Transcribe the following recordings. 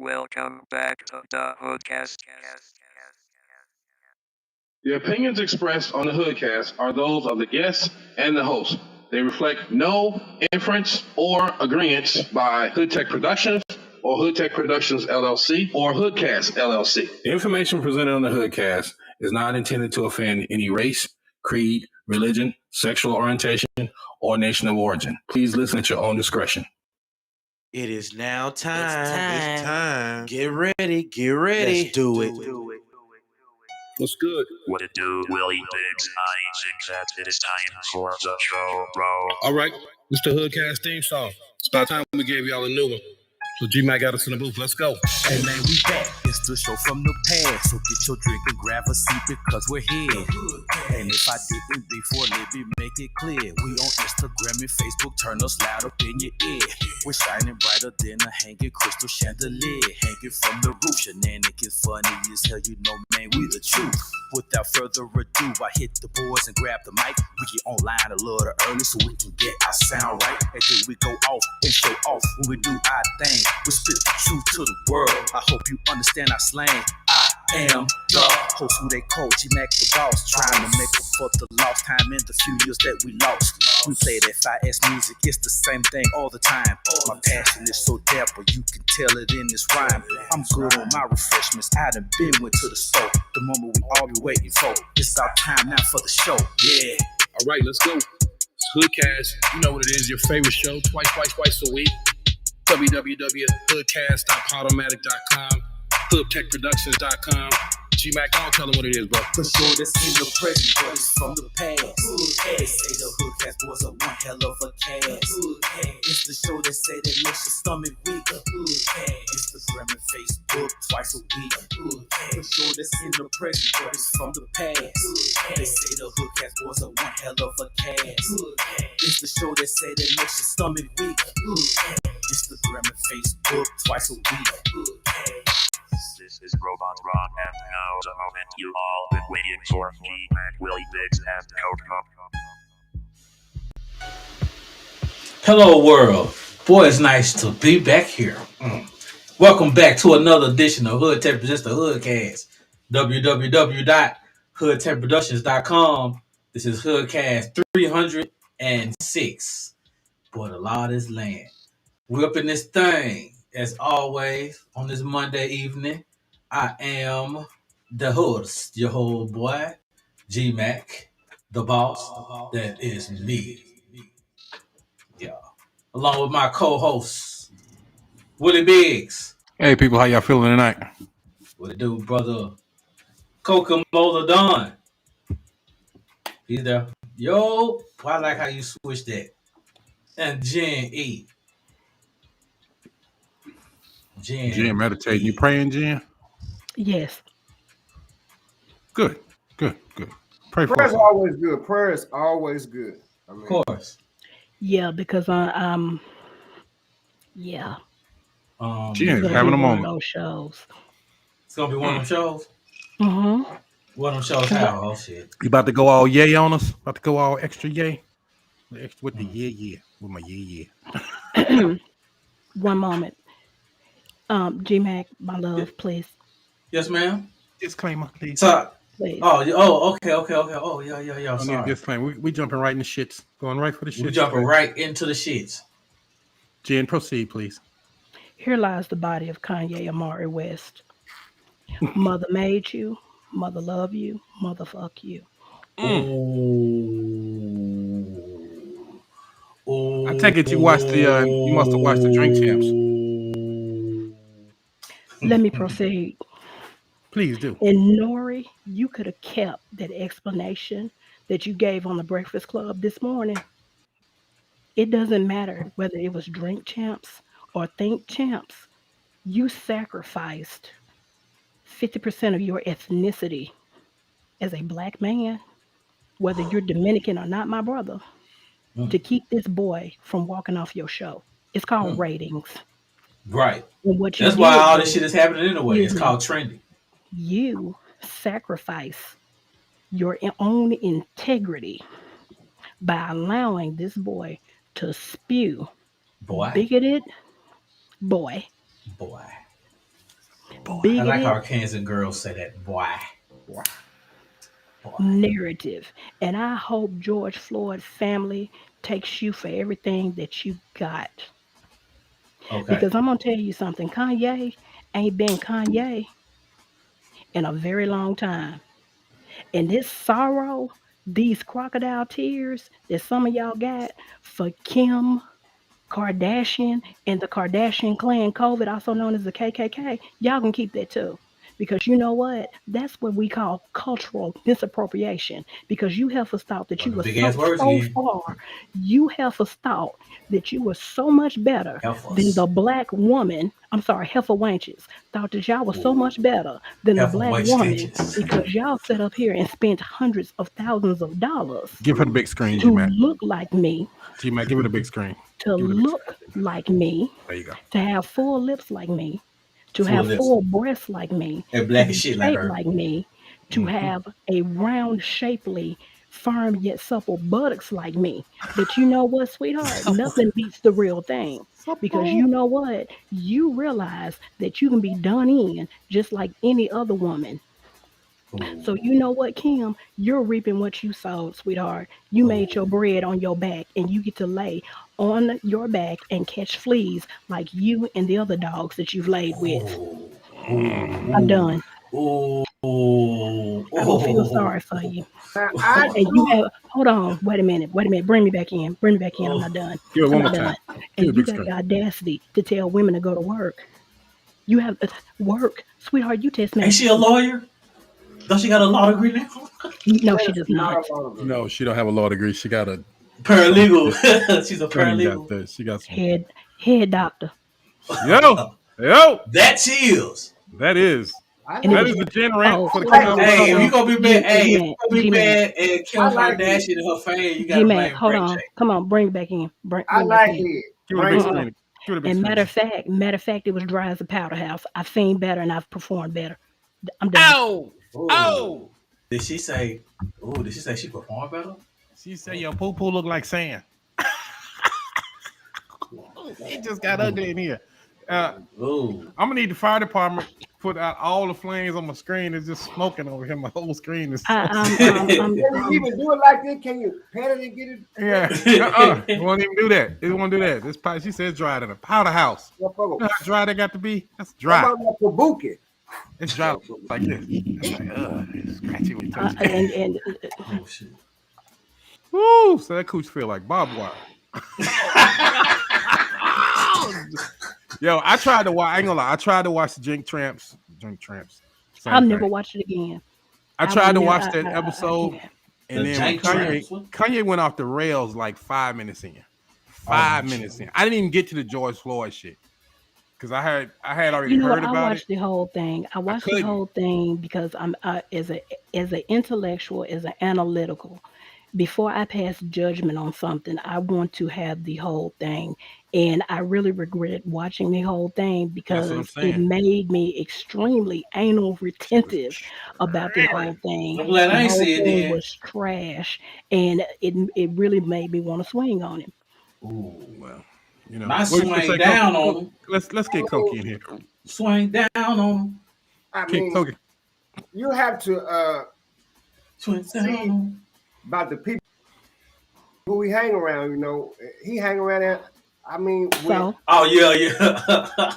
Welcome back to the HoodCast. The opinions expressed on the HoodCast are those of the guests and the host. They reflect no inference or agreement by Hood Tech Productions or Hood Tech Productions LLC or HoodCast LLC. The information presented on the HoodCast is not intended to offend any race, creed, religion, sexual orientation, or nation of origin. Please listen at your own discretion. It is now time. It's time. Get ready. Let's do it. What's good? What it do, Willie Biggs? I think that it is time for the show, bro. All right, it's the HoodCast theme song. It's about time we gave y'all a new one. So G-Mac got us in the booth. Let's go. Hey man, we back. It's the show from the past. So get your drink and grab a seat because we're here. And if I didn't before, let me make it clear. We on Instagram and Facebook. Turn us loud up in your ear. We're shining brighter than a hanging crystal chandelier. Hanging from the roof. Shenanigans funny as hell. You know, man, we the truth. Without further ado, I hit the boards and grab the mic. We get online a little early so we can get our sound right. And then we go off and show off when we do our thing. We spit the truth to the world. I hope you understand our slang. I am the host who they call G-Mac the boss. Trying to make up for the lost time in the few years that we lost. We play that FIS music, it's the same thing all the time. My passion is so dapper, you can tell it in this rhyme. I'm good on my refreshments, I done been went to the store. The moment we all be waiting for. It's our time now for the show, yeah. All right, let's go. It's HoodCast. You know what it is, your favorite show, twice a week. www.hoodcast.podomatic.com, hoodtechproductions.com. G-Mac, I'll tell them what it is, bro. The show that's in the present, but it's from the past. They say the HoodCast boys are one hell of a cast. It's the show that say that makes your stomach weak. Instagram and Facebook twice a week. The show that's in the present, but it's from the past. They say the HoodCast boys are one hell of a cast. It's the show that say that makes your stomach weak. Instagram and Facebook twice a week. This is Robot Rock, and now the moment you all been waiting for. G-Mac, Willie Biggs, and Code Cup. Hello, world. Boy, it's nice to be back here. Welcome back to another edition of Hood Tech Presents the HoodCast. www.hoodtechproductions.com. This is HoodCast 306. Boy, the Lord is land. We're up in this thing, as always, on this Monday evening. I am the host, your whole boy, G-Mac, the boss. That is me. Yeah. Along with my co-host, Willie Biggs. Hey, people, how y'all feeling tonight? What it do, brother? Kokomola Don. He's there. Yo, I like how you switched that. And Jen E. Jen, meditating. You praying, Jen? Yes. Good. Pray for Prayer's us. always good. Prayer is always good. I mean, Of course. Yeah, because Jen, Jen, it's having a one of moment. those shows. it's gonna be one of them shows. Mm-hmm. One of them shows how? Oh shit. You about to go all yay on us? About to go all extra yay? With the yeah. With my yeah. One moment. G-Mac, my love, please. Yes, ma'am. Disclaimer, please. So, Please. okay. Oh, yeah. I need a Sorry. disclaimer. We jumping right in the shits. Going right for the shits. We jumping right into the shits. Jen, proceed, please. Here lies the body of Kanye Amari West. Mother made you, mother love you, motherfuck you. Oh. I take it you watched the. You must have watched the Drink Champs. Let me proceed. Please do. And Nori, you could have kept that explanation that you gave on the Breakfast Club this morning. It doesn't matter whether it was Drink Champs or Think Champs. You sacrificed 50% of your ethnicity as a black man, whether you're Dominican or not, my brother, to keep this boy from walking off your show. It's called ratings. Right. And what you That's did why all was this shit is happening anyway. It's Mhm. called trending. you sacrifice your own integrity by allowing this boy to spew Boy. bigoted boy. I like how bigoted Kansas girls say that. Boy. narrative. And I hope George Floyd's family takes you for everything that you got. Okay. Because I'm gonna tell you something, Kanye ain't been Kanye in a very long time. And this sorrow, these crocodile tears that some of y'all got for Kim Kardashian and the Kardashian clan COVID, also known as the KKK, y'all can keep that too. Because you know what? That's what we call cultural misappropriation. Because you heifers thought that Oh, you the were big ass so, words so again. far. You heifers thought that you were so much better than Heifers. the black woman. I'm sorry, heifer wenches thought that y'all were so Ooh. much better than the Heifer black waist woman stitches. because y'all sat up here and spent hundreds of thousands of dollars Give her the big screen, G to Mac. look like me, G Mac, give her the big screen. to Give her the big screen. look like me, There you go. to have full lips like me, to Full have lips. full breasts like me, And to black as be shit like shaped her. like me, to have a round, shapely, firm yet supple buttocks like me. But you know what, sweetheart? Nothing beats the real thing. Because you know what? You realize that you can be done in just like any other woman. So Ooh. you know what, Kim? You're reaping what you sowed, sweetheart. You made your Ooh. bread on your back, and you get to lay on your back and catch fleas like you and the other dogs that you've laid with. Ooh. I'm Ooh. done. Ooh. Ooh. I don't feel Ooh. sorry for you. Now, I And you do. have, hold on, wait a minute, bring me back in, bring me back in. I'm Oh. not done. Give it I'm one more not time. done. Give her And the you big got screen. the audacity to tell women to go to work. You have work, sweetheart. You test Ain't she a medicine. lawyer? Don't she got a law degree now? No, That she is does not not. a law degree. No, she don't have a law degree. She got a Paralegal. She's a she don't even got paralegal. that. She got some. Head head doctor. Yo, yo, That she is. that is I And it that was like is it. the gen rant oh, for the hold coming on, up with Hey, hold if us. you on. gonna be bad, hey, if G-Man, you gonna be G-Man, bad and Kim I like Kardashian it. and her fame, you gotta G-Man, blame hold Ray J. on. Come on, bring it back in. I Bring it back like in. it. Give her the Bring big it Uh-uh. up. screen. Give her the big And screen. matter of fact, it was dry as a powder house. I've seen better and I've performed better. I'm done. Ow! Oh! Oh, did she say? Oh, did she say she performed better? She said your poo poo look like sand. It just got Oh, ugly in here. Uh, oh, I'm gonna need the fire department put out all the flames on my screen. It's just smoking over here. My whole screen is I, so I'm, I'm, Can I'm, you I'm, even do it like this? Can you pat it and get it yeah. straight? It won't even do that. It won't do that. This powder, she says dried in a powder house. Motherfucker. You know how dry that got to be? That's Come dry. on, like kabuki. It's dry like this. It's like, it's scratchy when you touch it. and oh shit. Woo! So that cooch feel like barbed wire. Yo, I tried to watch. I ain't gonna lie. I tried to watch the Drink Tramps. Drink Tramps. I'll Same never thing. watch it again. I I will tried to never. watch that I episode, can't. and The then when jank tramps. Kanye went off the rails like 5 minutes in. Oh, 5 minutes in. I didn't even get to the George Floyd shit because I had already You know what? heard I about it. watched the whole thing. I I watched the couldn't. whole thing because I'm as an intellectual, as an analytical. Before I pass judgment on something, I want to have the whole thing. And I really regret watching the whole thing That's what I'm because it saying. made me extremely anal Shit was retentive about the whole thing. I'm glad The I ain't whole see it thing then. was trash, and it really made me want to swing on him. Ooh, well, I what you gonna swing say, Cokie? down on him. Let's I get Cokie mean, in here. Swing down on him. I mean, Cokie. you have to Swing down on see him. about the people who we hang around. You know, he hang around there. I mean, with So, Oh yeah, yeah.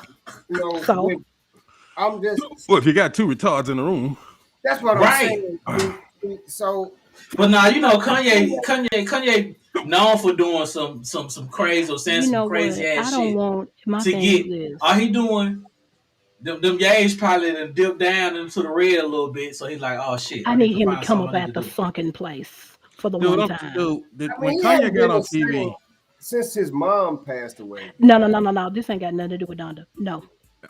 so with I'm just Well, if you got two retards in the room, that's what I'm Right. saying. So But now you know Kanye known for doing some crazy or saying you some know crazy what? ass I don't shit want my to thing is get. this. All he doing them yays probably done dip down into the red a little bit. So he's like, oh shit, I I need need to him to find come something up I need at to the do. sunken place for the dude, one time. I when mean, he Kanye hadn't got been on the TV, same since his mom passed away. No. This ain't got nothing to do with Donda. No,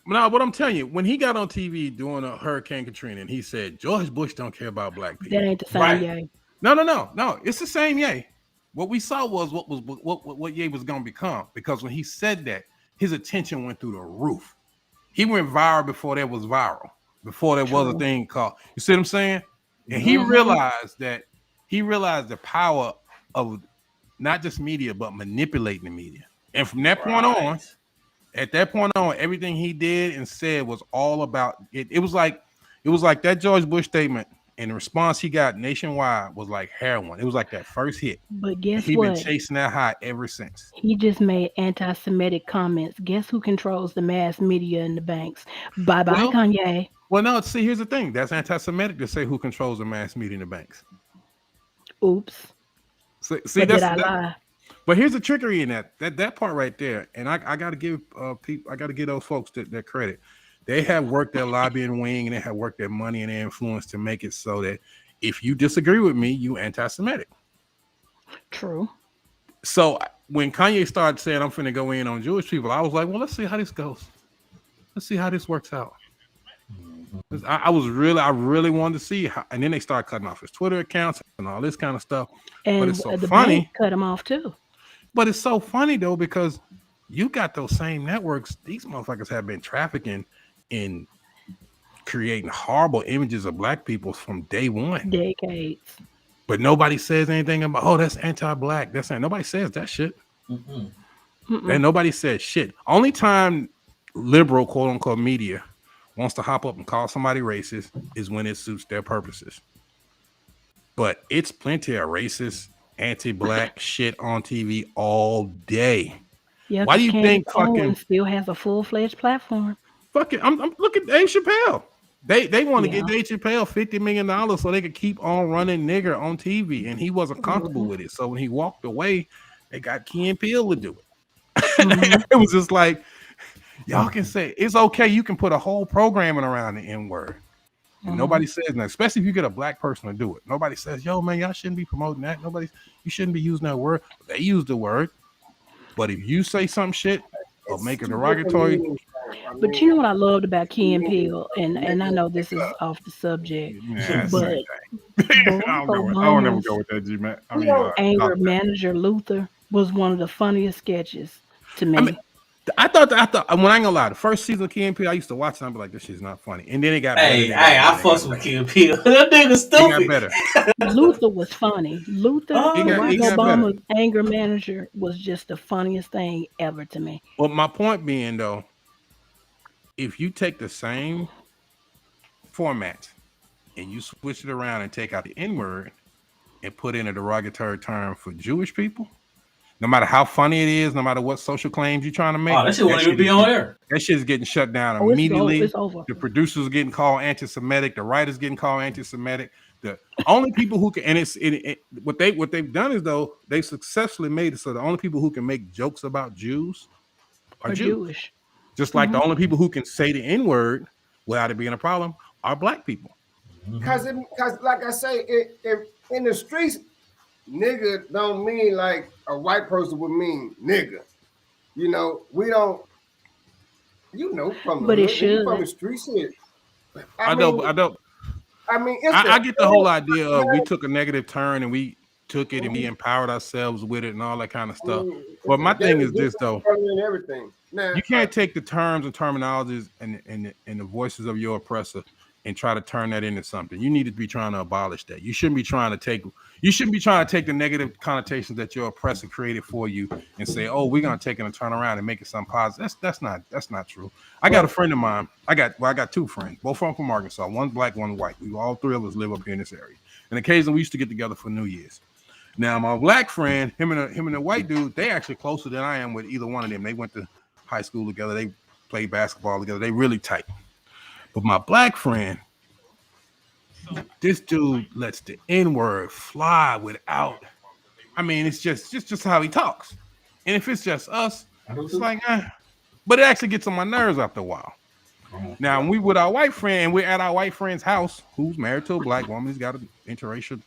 no, what I'm telling you, when he got on TV doing a Hurricane Katrina, and he said George Bush don't care about black that people. ain't the same, Right. yay. No, it's the same Ye. What we saw was what Ye was gonna become because when he said that, his attention went through the roof. He went viral before there was viral, before there was a True. thing called. You see what I'm saying? And Mm-hmm. he realized the power of not just media but manipulating the media. And from that point Right. on, At that point on, everything he did and said was all about it. It was like that George Bush statement, and the response he got nationwide was like heroin. It was like that first hit. But And guess he been what? chasing that high ever since. He just made anti-Semitic comments. Guess who controls the mass media and the banks? Bye bye, Well, Kanye. well, no. See, here's the thing. That's anti-Semitic to say who controls the mass media in the banks. Oops. See, But did that's I that. lie? But here's the trickery in that part right there, and I got to give people, I got to give those folks that credit. They have worked their lobbying wing and they have worked their money and their influence to make it so that if you disagree with me, you anti-Semitic. True. So when Kanye started saying I'm finna go in on Jewish people, I was like, well, let's see how this goes. Let's see how this works out. 'Cause I really wanted to see how, and then they started cutting off his Twitter accounts and all this kind of stuff. But And it's so the bank funny. cut him off too. But it's so funny though, because you got those same networks. These motherfuckers have been trafficking in creating horrible images of black people from day one. Decades. But nobody says anything about, oh, that's anti-black. That's not, nobody says that shit. Mm-mm. And nobody says shit. Only time liberal quote unquote media wants to hop up and call somebody racist is when it suits their purposes. But it's plenty of racist, anti-black shit on TV all day. Yeah, Why do because you Candace think Owens still has a full-fledged platform. I'm look at Dave Chappelle. They want to Yeah. get Dave Chappelle $50 million so they could keep on running nigger on TV, and he wasn't comfortable with it. So when he walked away, they got Key and Peele to do it. It was just like, y'all can say it's okay. You can put a whole programming around the N word. And nobody says that, especially if you get a black person to do it. Nobody says, yo, man, y'all shouldn't be promoting that. You shouldn't be using that word. They use the word. But if you say some shit or make a Two different derogatory, meanings, though. But you know what I loved about Key and Peele, and I know this is off the subject, yeah, but Barack I will never Obama's go with that, G man. I You mean, know, anger manager Luther was one of the funniest sketches to me. I mean, I thought when I ain't gonna lie, the first season of Key and Peele, I used to watch it and I'd be like, this shit's not funny. And then it got better. Hey, and it got better, I and it fucks got with better. Kill Peele. That nigga It got stupid. better. Luther was funny. Luther, It got Barack better. Obama's anger manager was just the funniest thing ever to me. Well, my point being though, if you take the same format and you switch it around and take out the N word and put in a derogatory term for Jewish people, no matter how funny it is, no matter what social claims you're trying to make, Oh, that shit won't even be on air. That shit is getting shut down Oh, immediately. it's over. The producers are getting called anti-Semitic. The writers getting called anti-Semitic. The only people who can, and what they've done is though they successfully made it so the only people who can make jokes about Jews are Or Jews. Jewish. Just like the only people who can say the N word without it being a problem are black people. Because like I say, in the streets, nigga don't mean like a white person would mean nigga. You know, we don't. You know, from the But it hood, nigga, from the should. streets here. I don't. I mean, it's I get the whole idea of we took a negative turn and we took it and we empowered ourselves with it and all that kind of stuff. But my thing is this though. And everything. Now, You can't take the terms and terminologies and the voices of your oppressor and try to turn that into something. You need to be trying to abolish that. You shouldn't be trying to take the negative connotations that your oppressor created for you and say, oh, we're gonna take it and turn around and make it something positive. That's not true. I got a friend of mine. I got two friends, both from Arkansas, one black, one white. We all three of us live up here in this area. And occasionally we used to get together for New Year's. Now my black friend, him and the white dude, they actually closer than I am with either one of them. They went to high school together. They played basketball together. They really tight. But my black friend, this dude lets the N-word fly without. I mean, it's just how he talks. And if it's just us, it's like, but it actually gets on my nerves after a while. Now, when we with our white friend, and we're at our white friend's house, who's married to a black woman, he's got an interracial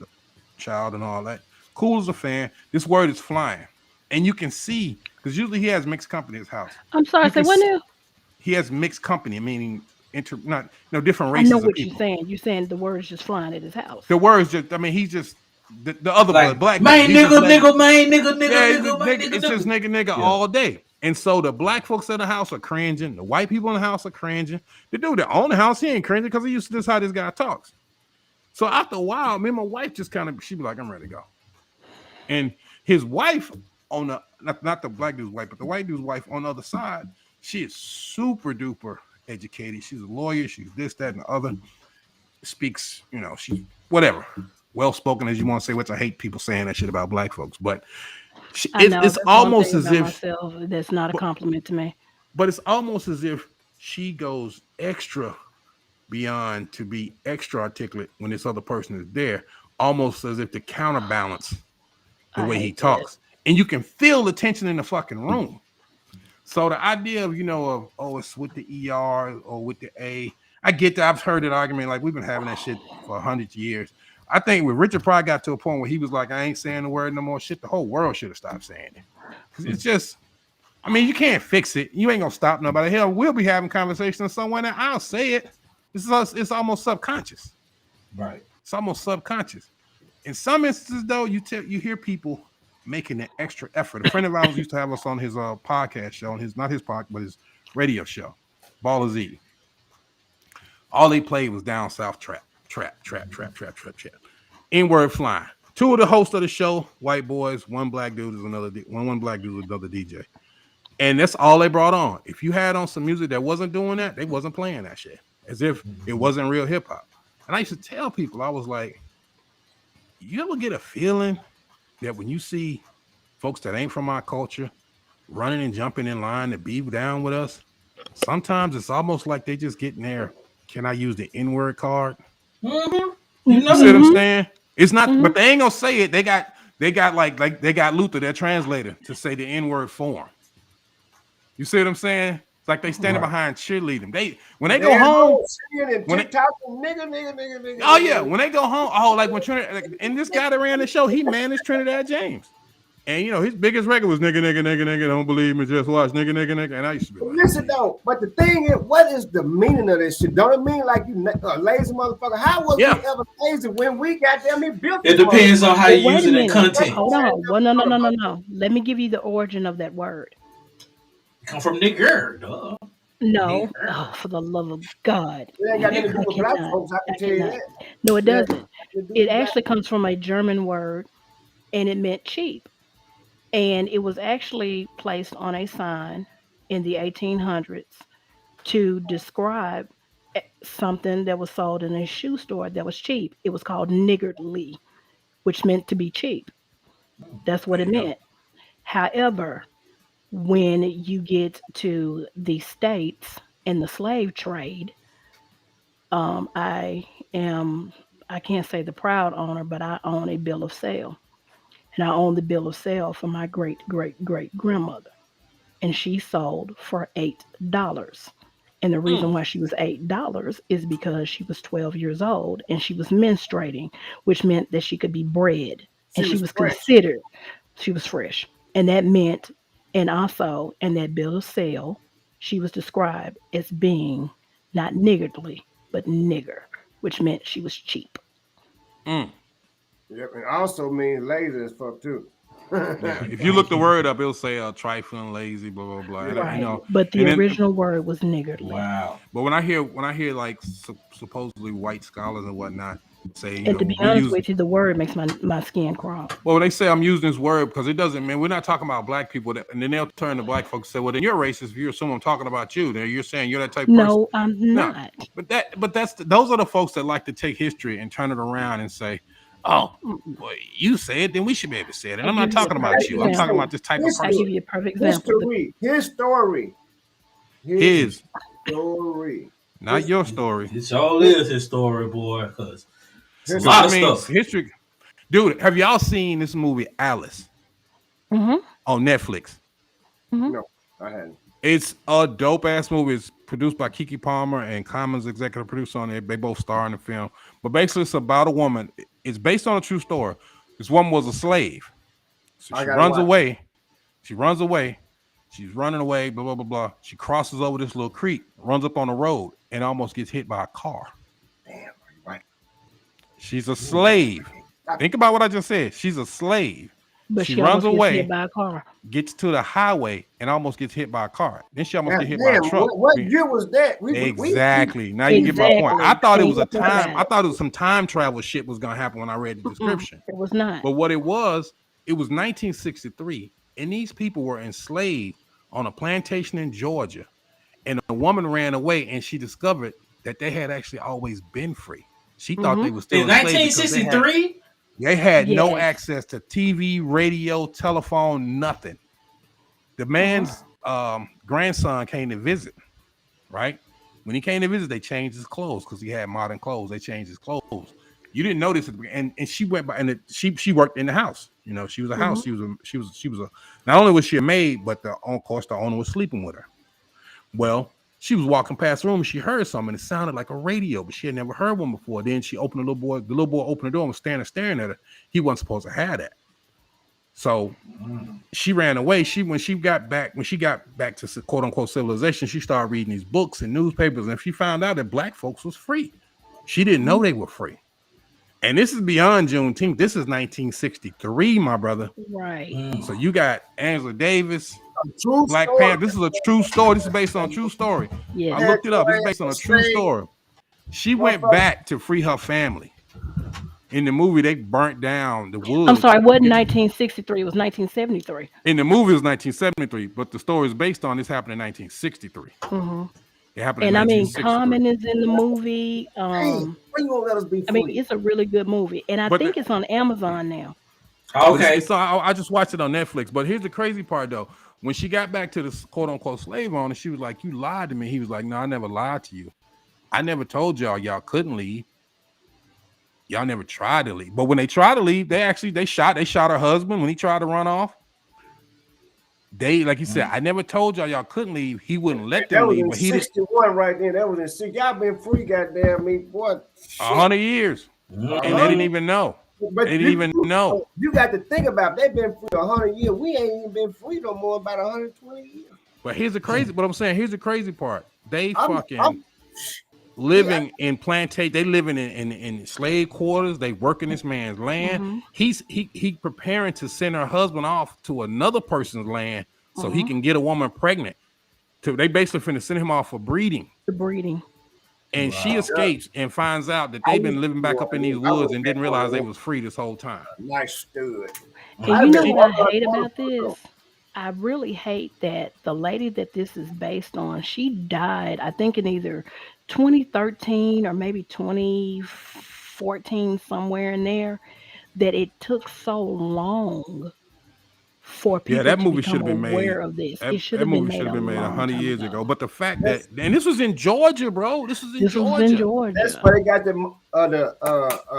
child and all that. Cool as a fan. This word is flying. And you can see, because usually he has mixed company at his house. I'm sorry, say what now? He has mixed company, meaning different I races know of what people. you're saying. You're saying the word's just flying at his house. The words just, I mean, he's just the other Like, black man, dude, nigga, man, yeah, nigga, it's just nigga all day. And so the black folks in the house are cringing. The white people in the house are cringing. The dude that own the house, he ain't cringing because he used to this how this guy talks. So after a while, me and my wife just kind of, she be like, I'm ready to go. And his wife on the, not the black dude's wife, but the white dude's wife on the other side, She is super duper educated. She's a lawyer. She's this, that, and the other. Speaks, she whatever. Well spoken as you want to say, which I hate people saying that shit about black folks, but I know it's that's one almost thing as about if, myself that's not a compliment to me. but it's almost as if she goes extra beyond to be extra articulate when this other person is there, almost as if to counterbalance the I way he hate that. talks. And you can feel the tension in the fucking room. So the idea of, it's with the ER or with the A, I get that. I've heard that argument. Like, we've been having that shit for 100 years. I think when Richard Pryor got to a point where he was like, I ain't saying the word no more, shit, the whole world should have stopped saying it. Because it's just, you can't fix it. You ain't going to stop nobody. Hell, we'll be having conversations somewhere that I'll say it. It's almost subconscious. Right. It's almost subconscious. In some instances, though, you hear people making an extra effort. A friend of ours used to have us on his podcast show, on not his podcast, but his radio show, Ball Z. All they played was down south trap. N-word flying. Two of the hosts of the show, white boys, one black dude is one black dude is another DJ. And that's all they brought on. If you had on some music that wasn't doing that, they wasn't playing that shit. As if it wasn't real hip hop. And I used to tell people, I was like, you ever get a feeling that when you see folks that ain't from our culture running and jumping in line to be down with us, sometimes it's almost like they just getting there. Can I use the N-word card? Mm-hmm. You see what I'm saying? It's not, but they ain't gonna say it. They got like they got Luther, their translator, to say the N-word form. You see what I'm saying? It's like they standing behind cheerleading. When they go home, nigga. Oh yeah, when they go home, like when Trinidad, and this guy that ran the show, he managed Trinidad James. And his biggest record was nigga, don't believe me, just watch, nigga. And I used to be like, listen though, but the thing is, what is the meaning of this shit? Don't it mean like you a lazy motherfucker? How was we ever lazy when we got them built? It depends on how you use it in content. Hold on. Well, no. Let me give you the origin of that word. It come from nigger, duh. No, for the love of God. It ain't got nothing to do with black folks, I can tell you that. No, it doesn't. It actually comes from a German word, and it meant cheap. And it was actually placed on a sign in the 1800s to describe something that was sold in a shoe store that was cheap. It was called niggardly, which meant to be cheap. That's what it meant. However, when you get to the States and the slave trade, I can't say the proud owner, but I own a bill of sale. And I own the bill of sale for my great grandmother. And she sold for $8. And the reason why she was $8 is because she was 12 years old and she was menstruating, which meant that she could be bred. And she was considered, she was fresh. And that meant, and also in that bill of sale, she was described as being not niggardly, but nigger, which meant she was cheap. Yep, and also means lazy as fuck too. If you look the word up, it'll say trifling, lazy, blah blah blah. Right. But the original word was niggardly. Wow. But when I hear like supposedly white scholars and whatnot say, and to be honest with you, the word makes my skin crawl. Well, they say I'm using this word because it doesn't mean we're not talking about black people. And then they'll turn to black folks and say, well, then you're racist. If you assume I'm talking about you, then you're saying you're that type of person. No, I'm not. But those are the folks that like to take history and turn it around and say, oh, well, you say it, then we should be able to say it. And I'm not talking about you. I'm talking about this type of person. I'll give you a perfect example. His story. Not your story. It all is his story, boy. Because a lot of stuff. History. Dude, have y'all seen this movie Alice on Netflix? No, I hadn't. It's a dope ass movie. It's produced by Keke Palmer and Common's executive producer on it. They both star in the film. But basically, it's about a woman. It's based on a true story. This woman was a slave. So she runs away. She's running away, blah, blah, blah, blah. She crosses over this little creek, runs up on the road, and almost gets hit by a car. Damn, right. She's a slave. Think about what I just said. She's a slave. But she runs away, by a car. Gets to the highway, and almost gets hit by a car. Then she almost get hit by a truck. What year was that? Exactly. Now you get my point. I thought it was I thought it was some time travel shit was gonna happen when I read the description. It was not. But what it was 1963, and these people were enslaved on a plantation in Georgia, and a woman ran away, and she discovered that they had actually always been free. She thought they were still In enslaved because 1963? they had no Yes. access to TV, radio, telephone, nothing. The man's grandson came to visit, right? When he came to visit, they changed his clothes because he had modern clothes. They changed his clothes. You didn't notice it, and she went by, and she worked in the house. You know, she was a house. She was a. Not only was she a maid, but of course the owner was sleeping with her. Well, she was walking past the room and she heard something. And it sounded like a radio, but she had never heard one before. Then she opened the little boy opened the door and was standing staring at her. He wasn't supposed to have that. So she ran away. When she got back to quote unquote civilization, she started reading these books and newspapers, and she found out that black folks was free. She didn't know they were free. And this is beyond Juneteenth. This is 1963, my brother. Right. So you got Angela Davis, True Black story. Panther. This is a true story. This is based on a true story. Yeah. I looked it up. This is based on a true story. She went back to free her family. In the movie, they burnt down the woods. I'm sorry, it wasn't 1963. It was 1973. In the movie, it was 1973, but the story is based on this happened in 1963. It happened in And I mean, 1963. Common is in the movie. Hey, when you gonna let us be free? I mean, it's a really good movie, and I think it's on Amazon now. Okay. So I just watched it on Netflix. But here's the crazy part, though. When she got back to the quote unquote slave owner, she was like, "You lied to me." He was like, "No, I never lied to you. I never told y'all couldn't leave. Y'all never tried to leave. But when they tried to leave, they shot her husband when he tried to run off. They, like you said, I never told y'all couldn't leave. He wouldn't let them leave. But he did 61 right there. That was in 6. Y'all been free, goddamn me, boy. 100 years, and they didn't even know. But They didn't even know. You got to think about it. They've been free 100 years. We ain't even been free no more about 120 years. But here's the crazy. What I'm saying. Here's the crazy part. They I'm living in plantation. They living in slave quarters. They working this man's land. He preparing to send her husband off to another person's land so he can get a woman pregnant. They basically finna send him off for breeding. The breeding. And she escapes and finds out that they've been living back up in these woods and didn't realize they was free this whole time. Nice stud. And you know what I hate about this? I really hate that the lady that this is based on, she died, I think in either 2013 or maybe 2014, somewhere in there, that it took so long for people that to movie should have become been aware made. of this. That It should have been movie made should have been made 100 long years time ago. But the fact that, and this was in Georgia, bro. This was in Georgia. in Georgia. That's where they got the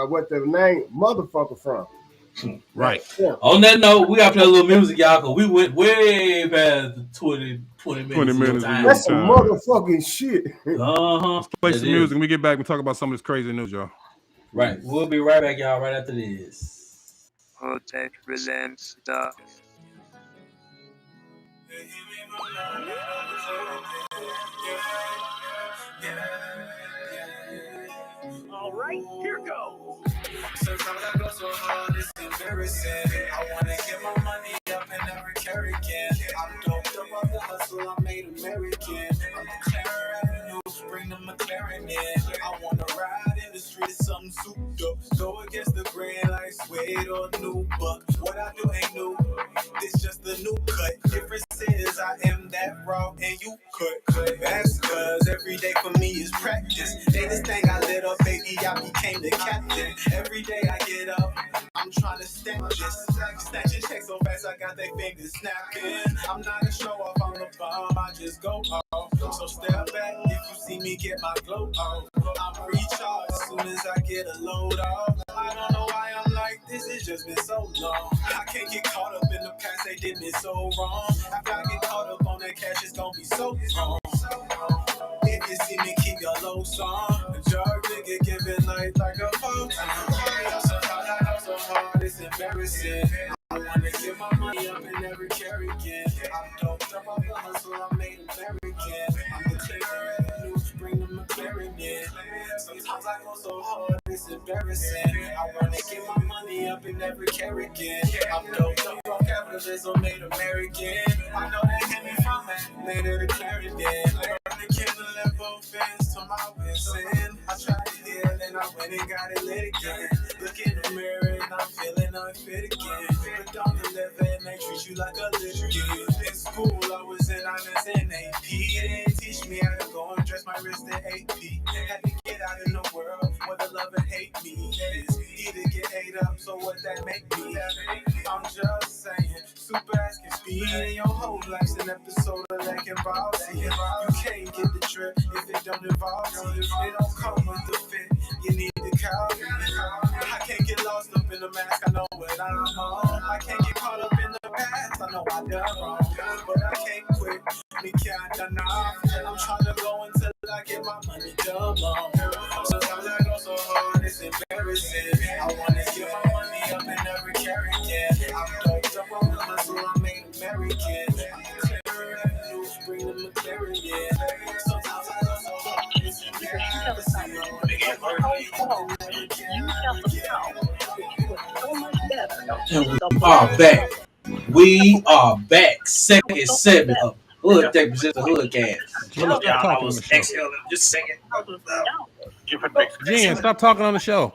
what the name motherfucker from. Right. Yeah. On that note, we got to play a little music, y'all, because we went way past the 20 minutes. 20 minutes of time. That's some motherfucking shit. Uh-huh. Play some music and we get back and talk about some of this crazy news, y'all. Right. We'll be right back, y'all, right after this. HoodTech presents the All right, here goes. Sometimes I go so hard, it's embarrassing. I wanna get my money up and never carry again. I'm doped up off the hustle, I made American. I'm declaring revenue, bring the McLaren in. I wanna ride in the streets, something souped up. Go against the grain like suede or new buck. What I do ain't new, it's just a new cut. Difference is I am that raw and you cut. That's cause every day for me is practice. They this thing I lit up, baby, I became the captain. Every day I get up, I'm trying to stack this. Snatching checks so fast, I got they fingers snapping. I'm not a show off, I'm a bomb, I just go off. So step back if you see me get my glow off. I'm recharged as soon as I get a load off. I don't know why I'm like this, it's just been so long. I can't get caught up in the past, they did me so wrong. After I get caught up on that cash, it's gonna be so wrong. If you see me, keep your low song. The jar nigga giving life like a photon. I so hard, it's embarrassing. I wanna get my money up and never carry again. I'm doped up off the hustle, I made American. I'm declaring revenue, bring the McLaren in. Sometimes I go so hard, it's embarrassing. I wanna get my money up and never carry again. I'm doped up off capitalism, made American. I know they hit me from that, made it declaring it. The candle left both ends to my sin. I tried to heal and I went and got it lit again. Look in the mirror and I'm feeling unfit again. But don't deliver and they treat you like a litigant. In school I was in, I in AP. They didn't teach me how to go and dress my wrist in AP. Had to get out in the world where the love and hate me is. Either get ate up, so what that make me? I'm just saying, super ass can speed in your whole life's an episode of like involves you. You can't get the trip if it don't involve you. It don't come with the fit. You need to call me. I can't get lost up in the mask. I know what I'm on. I can't get caught up in the past. I know I done wrong, but I can't quit. Me can't done off. I'm trying to go until I get my money double. Sometimes I go so hard, it's embarrassing. I wanna get my money up in every carry can. I'm doped up on the hustle, I made American. I'm clearing revenue, bring the McLaren in. Sometimes I go so hard, it's embarrassing. And we are back. Second segment of Hood Tech presents the HoodCast. Jen, stop talking on the show. Exhale, just singing. Give it a big screen. Jen, stop talking on the show.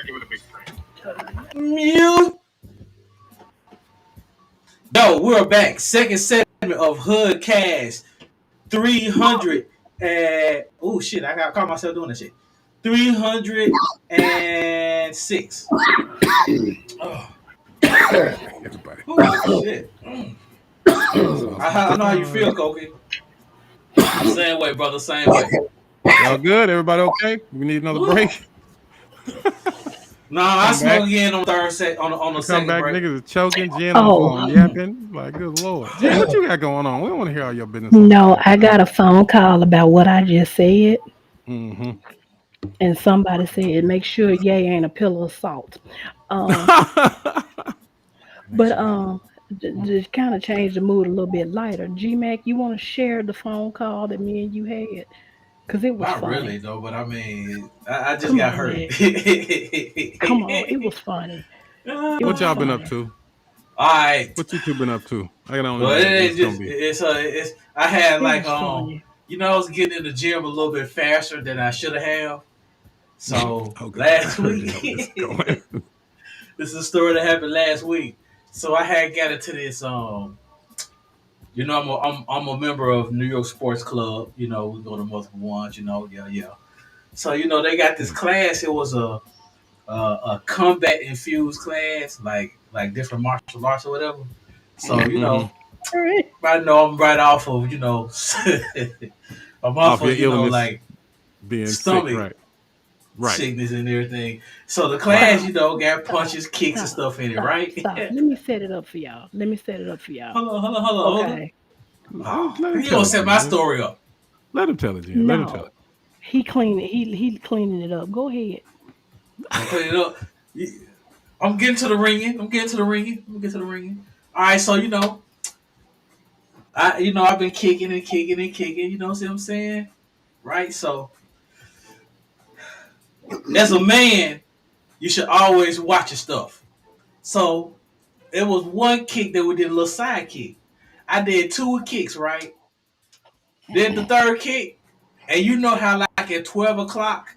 Give it a big screen. Mute. Yo, we're back. Second segment of HoodCast 300 and oh shit, I got caught myself doing this shit. 306. Oh. Everybody. Oh shit. I know how you feel, Koki. Same way, brother. Same way. Y'all good? Everybody okay? We need another break. No, I smoke again on third set on the Come second back, break. niggas is choking, Jen on the phone, yapping. Like, good lord. Jen, what you got going on? We don't want to hear all your business. No, I got a phone call about what I just said, Mm-hmm. and somebody said, make sure Ye ain't a pillar of salt. But to kind of change the mood a little bit lighter, G-Mac, you want to share the phone call that me and you had? Because it was Not funny. really though, but I mean, I just Come got on, hurt. man. Come on, it was funny. It What was y'all been funny. up to? All right. What you two been up to? I don't know. Well, what it's it's gonna just be. it's I had It like was funny. I was getting in the gym a little bit faster than I should have. So Okay. last I already week, know where this is going. this is a story that happened last week. So I had got into this I'm a member of New York Sports Club. You know, we go to multiple ones. You know, yeah. So they got this class. It was a combat infused class, like different martial arts or whatever. So All right. I know I'm right off of I'm off Off your of illness, like being stomach sick, right. sickness and everything. So the class, Stop. got punches, kicks, and Stop. stuff in it, Stop. right? Stop. Let me set it up for y'all. Hold on. Okay. Oh, Let him you tell gonna it, set Jen. my story up? Let him tell it, Jen. Let him tell No, it. he cleaning it up. Go ahead. I'm putting it up. I'm getting to the ringing. All right, so I've been kicking and kicking and kicking. You know, see what I'm saying? Right. So as a man, you should always watch your stuff. So it was one kick that we did a little side kick. I did two kicks, right? Then the third kick, and you know how like at 12 o'clock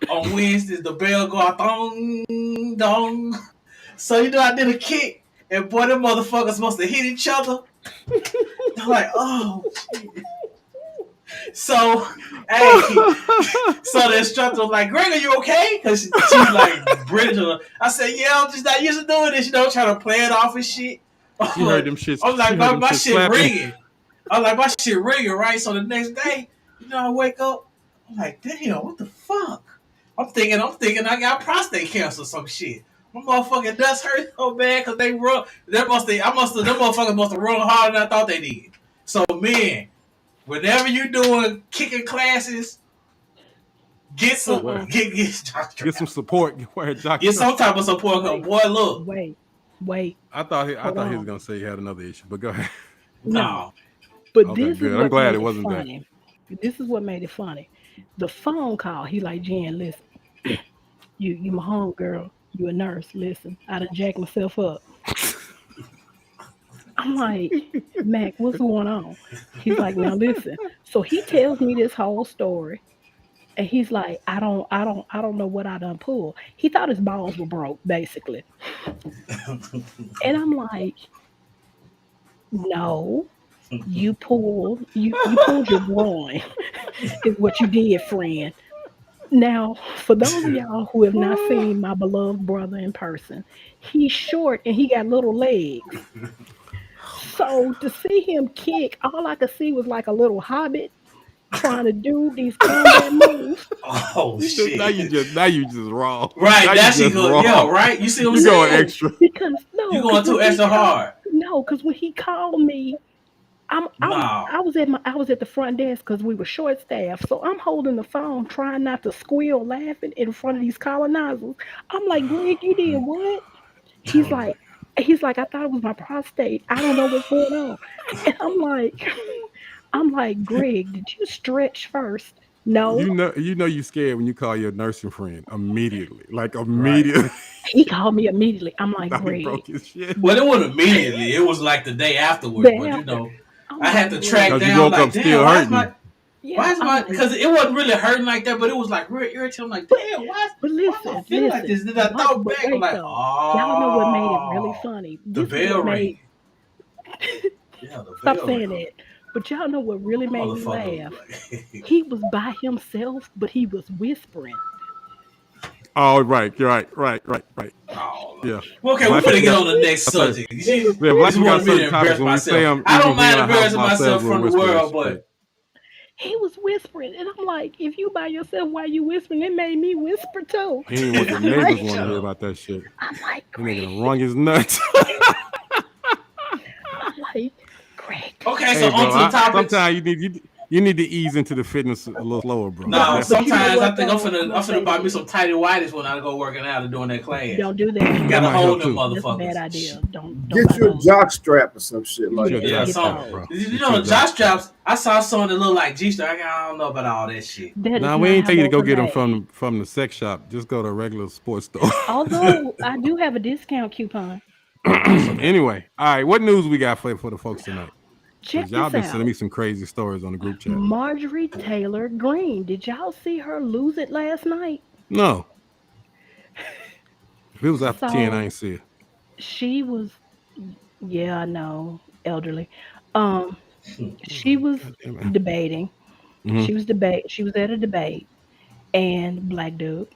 on Wednesdays the bell go out, dong dong. So I did a kick, and boy, them motherfuckers must have hit each other. I'm like, oh shit. So, hey, so the instructor was like, Greg, are you okay? Because she's like British. I said, yeah, I'm just not used to doing this, trying to play it off and shit. She heard them shits. I'm like, She heard them my shits shit slapping. ringing. I'm like, my shit ringing, right? So the next day, I wake up, I'm like, damn, what the fuck? I'm thinking I got prostate cancer or some shit. My motherfucking nuts hurt so bad because they run. Them motherfuckers must have run harder than I thought they did. So, man, whenever you doing kicking classes, get some Get some support. get some type of support. Cause boy, look, Wait. I thought he Hold was on. gonna say he had another issue, but go ahead. no. But Okay, this good. is I'm what glad made it wasn't that. funny. This is what made it funny. The phone call. He like, Jen, listen. You my home girl. You a nurse. Listen, I done jacked myself up. I'm like, Mac, what's going on? He's like, now listen. So he tells me this whole story, and he's like, I don't know what I done pulled. He thought his balls were broke, basically. And I'm like, no. You pulled your groin is what you did, friend. Now, for those of y'all who have not seen my beloved brother in person, he's short and he got little legs. So to see him kick, all I could see was like a little hobbit trying to do these combat moves. Oh Now you shit! just wrong. Right, Now now you she just go, yeah, wrong. right. You see what I'm You going saying? extra. Because You no, going because too extra hard? when he called me, No. I was at the front desk because we were short staffed. So I'm holding the phone, trying not to squeal laughing in front of these colonizers. I'm like, Greg, you did what? He's like, I thought it was my prostate. I don't know what's going on. And I'm like, Greg, did you stretch first? No. You know you scared when you call your nursing friend immediately. Like Right. immediately. He called me immediately. I'm like, Now he Greg, broke his shit. Well, it wasn't immediately. It was like the day afterwards. day But after. I'm I had like, to track Greg, Because you down. woke Like, up damn, still why is hurting. yeah, I'm like, because it wasn't really hurting like that, but it was like real irritating. I'm like, but damn, why am I listen, feeling like this? Then I thought but back, I'm wait like, though. Y'all know what made it really oh, funny? the This is bell what made ring. Yeah, the stop bell saying ring. that. But y'all know what really made me Motherfucker. laugh? He was by himself, but he was whispering. Oh, right. Oh, Yeah. okay, we're Black finna people get got on the next certain, subject. He was yeah, black You people got wanted me whispering. certain to topics embarrass when we say myself. them, I even don't if we in mind a house embarrassing by ourselves, myself we'll from the whisper that world, shit. but He was whispering, and I'm like, if you by yourself, why you whispering? It made me whisper too. He didn't want And the I'm like, neighbors want to shut hear up. about that shit. I'm like, That nigga Greg. done wrung his nuts. I'm like, Greg. Okay, so Hey, on bro, to the topics. sometimes you need to ease into the fitness a little slower, bro. But No, but you know sometimes I what think I'm though? finna I'm I'm gonna finna say buy me this. some tighty whities when I go working out and doing that class. Don't do that. That Gotta might help hold them too. That's a bad motherfuckers. idea. Don't Get buy you a those. jock strap or some shit like Get you a Yeah, Yeah, jock that. get strap, some those. bro. you Get you know a jock jock strap. straps. I saw some that look like G strap. I don't know about all that shit. That is Nah, we not ain't how tell you to those go are get them made. from the sex shop. Just go to a regular sports store. Although I do have a discount coupon. Okay. Anyway, all right, what news we got for the folks tonight? Because Check y'all this been sending out. me some crazy stories on the group chat. Marjorie Taylor Greene. Did y'all see her lose it last night? No, if it was after 10, I So ain't see it. she was, yeah, I know, elderly. Um, she was God damn it. debating. Mm-hmm. She was at a debate, and black dude,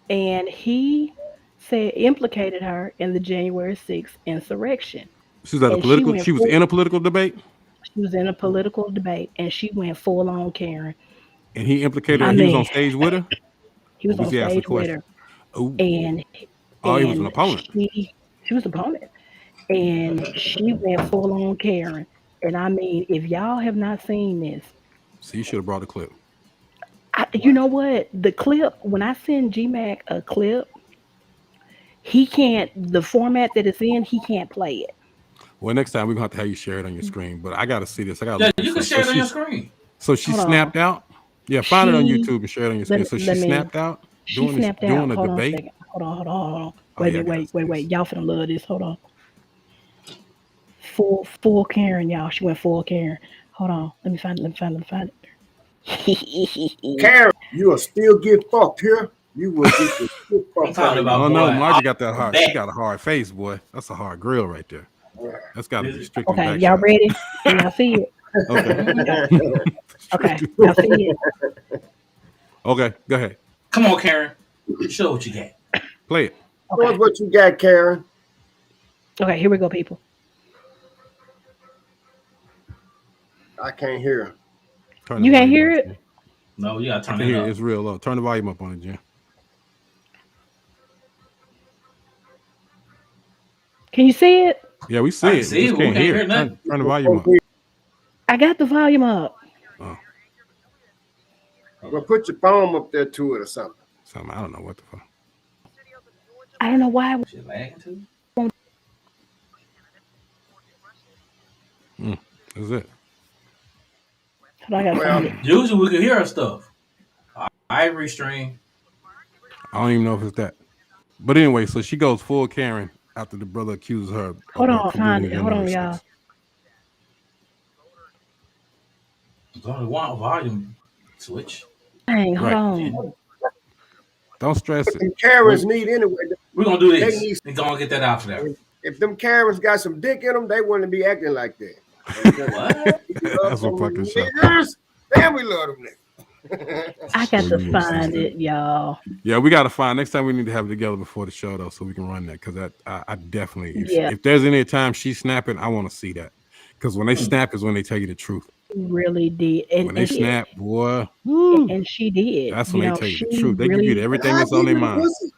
and he said implicated her in the January 6th insurrection, She was at a and she political. went She was full. in a political debate, She was in a political debate, and she went full on Karen. and he implicated her. I He was on mean, stage with her. he Or was was on he asking a stage with question? her, Oh, and he was an opponent. she was opponent, and she went full on Karen. And I mean, if y'all have not seen this, So you should have brought a clip. you know what? The clip when I send GMAC a clip, he can't. The format that it's in, he can't play it. Well, next time we're gonna have to have you share it on your screen. But I got to see this. I got to Yeah, look you this can up. share it on your screen. So she Hold on. snapped out. Yeah, find it on She YouTube and share it on your screen. let, So she let me. snapped out She snapped out. doing a Hold on a debate. second. Hold on. Oh yeah, I gotta see this. Wait. Y'all finna love this. Hold on. Full Karen, y'all. She went full Karen. Hold on. Let me find it. Karen, you will still get fucked here. You will get the shit I'm fucked out talking of you. about Oh no, boy Margie off got that the hard. She bat. got a hard face, boy. That's a hard grill right there. That's got to Is be it? strictly Okay, y'all backstroke. ready? Can y'all see it? Okay. Yeah. Okay, Strictly y'all see it? Okay, go ahead. Come on, Karen. Show what you got. Play it. Show us Okay. what you got, Karen. Okay, here we go, people. I can't hear. Turn the You can't volume hear up, it? Jen. No, you gotta I turn can it hear it. up. It's real low. Turn the volume up on it, Jen. Can you see it? Yeah, we I see can it. We see just it, but we can't can't hear hear it. nothing. Turn the volume up. I got the volume up. Oh, Well, put your phone up there to it or something. something. I don't know what the fuck. I don't know why. Shit lagging too. That's it. Hold on, I gotta find Well, it. Usually we can hear our stuff. Ivory stream. I don't even know if it's that. But anyway, so she goes full Karen after the brother accuses her Hold of on, find promoting it. Hold January on, y'all. 6th. There's only one volume switch. Dang, hold Right. on. Don't stress it. them Karens need anyway. We're gonna do They this need. and go and get that out there. If them Karens got some dick in them, they wouldn't be acting like that. I'm telling you. What? We love That's a some fucking show. niggers. Damn, we love them niggas. I got So to you find it, y'all. Yeah, we gotta find next time we need to have it together before the show though, so we can run that. Because I definitely Yeah, if there's any time she's snapping, I want to see that. Because when they snap is when they tell you the truth. really did, When they and she snap, boy, woo, and she did. that's when they tell you She the truth. They give you really And everything I that's on give their you the mind, pussy.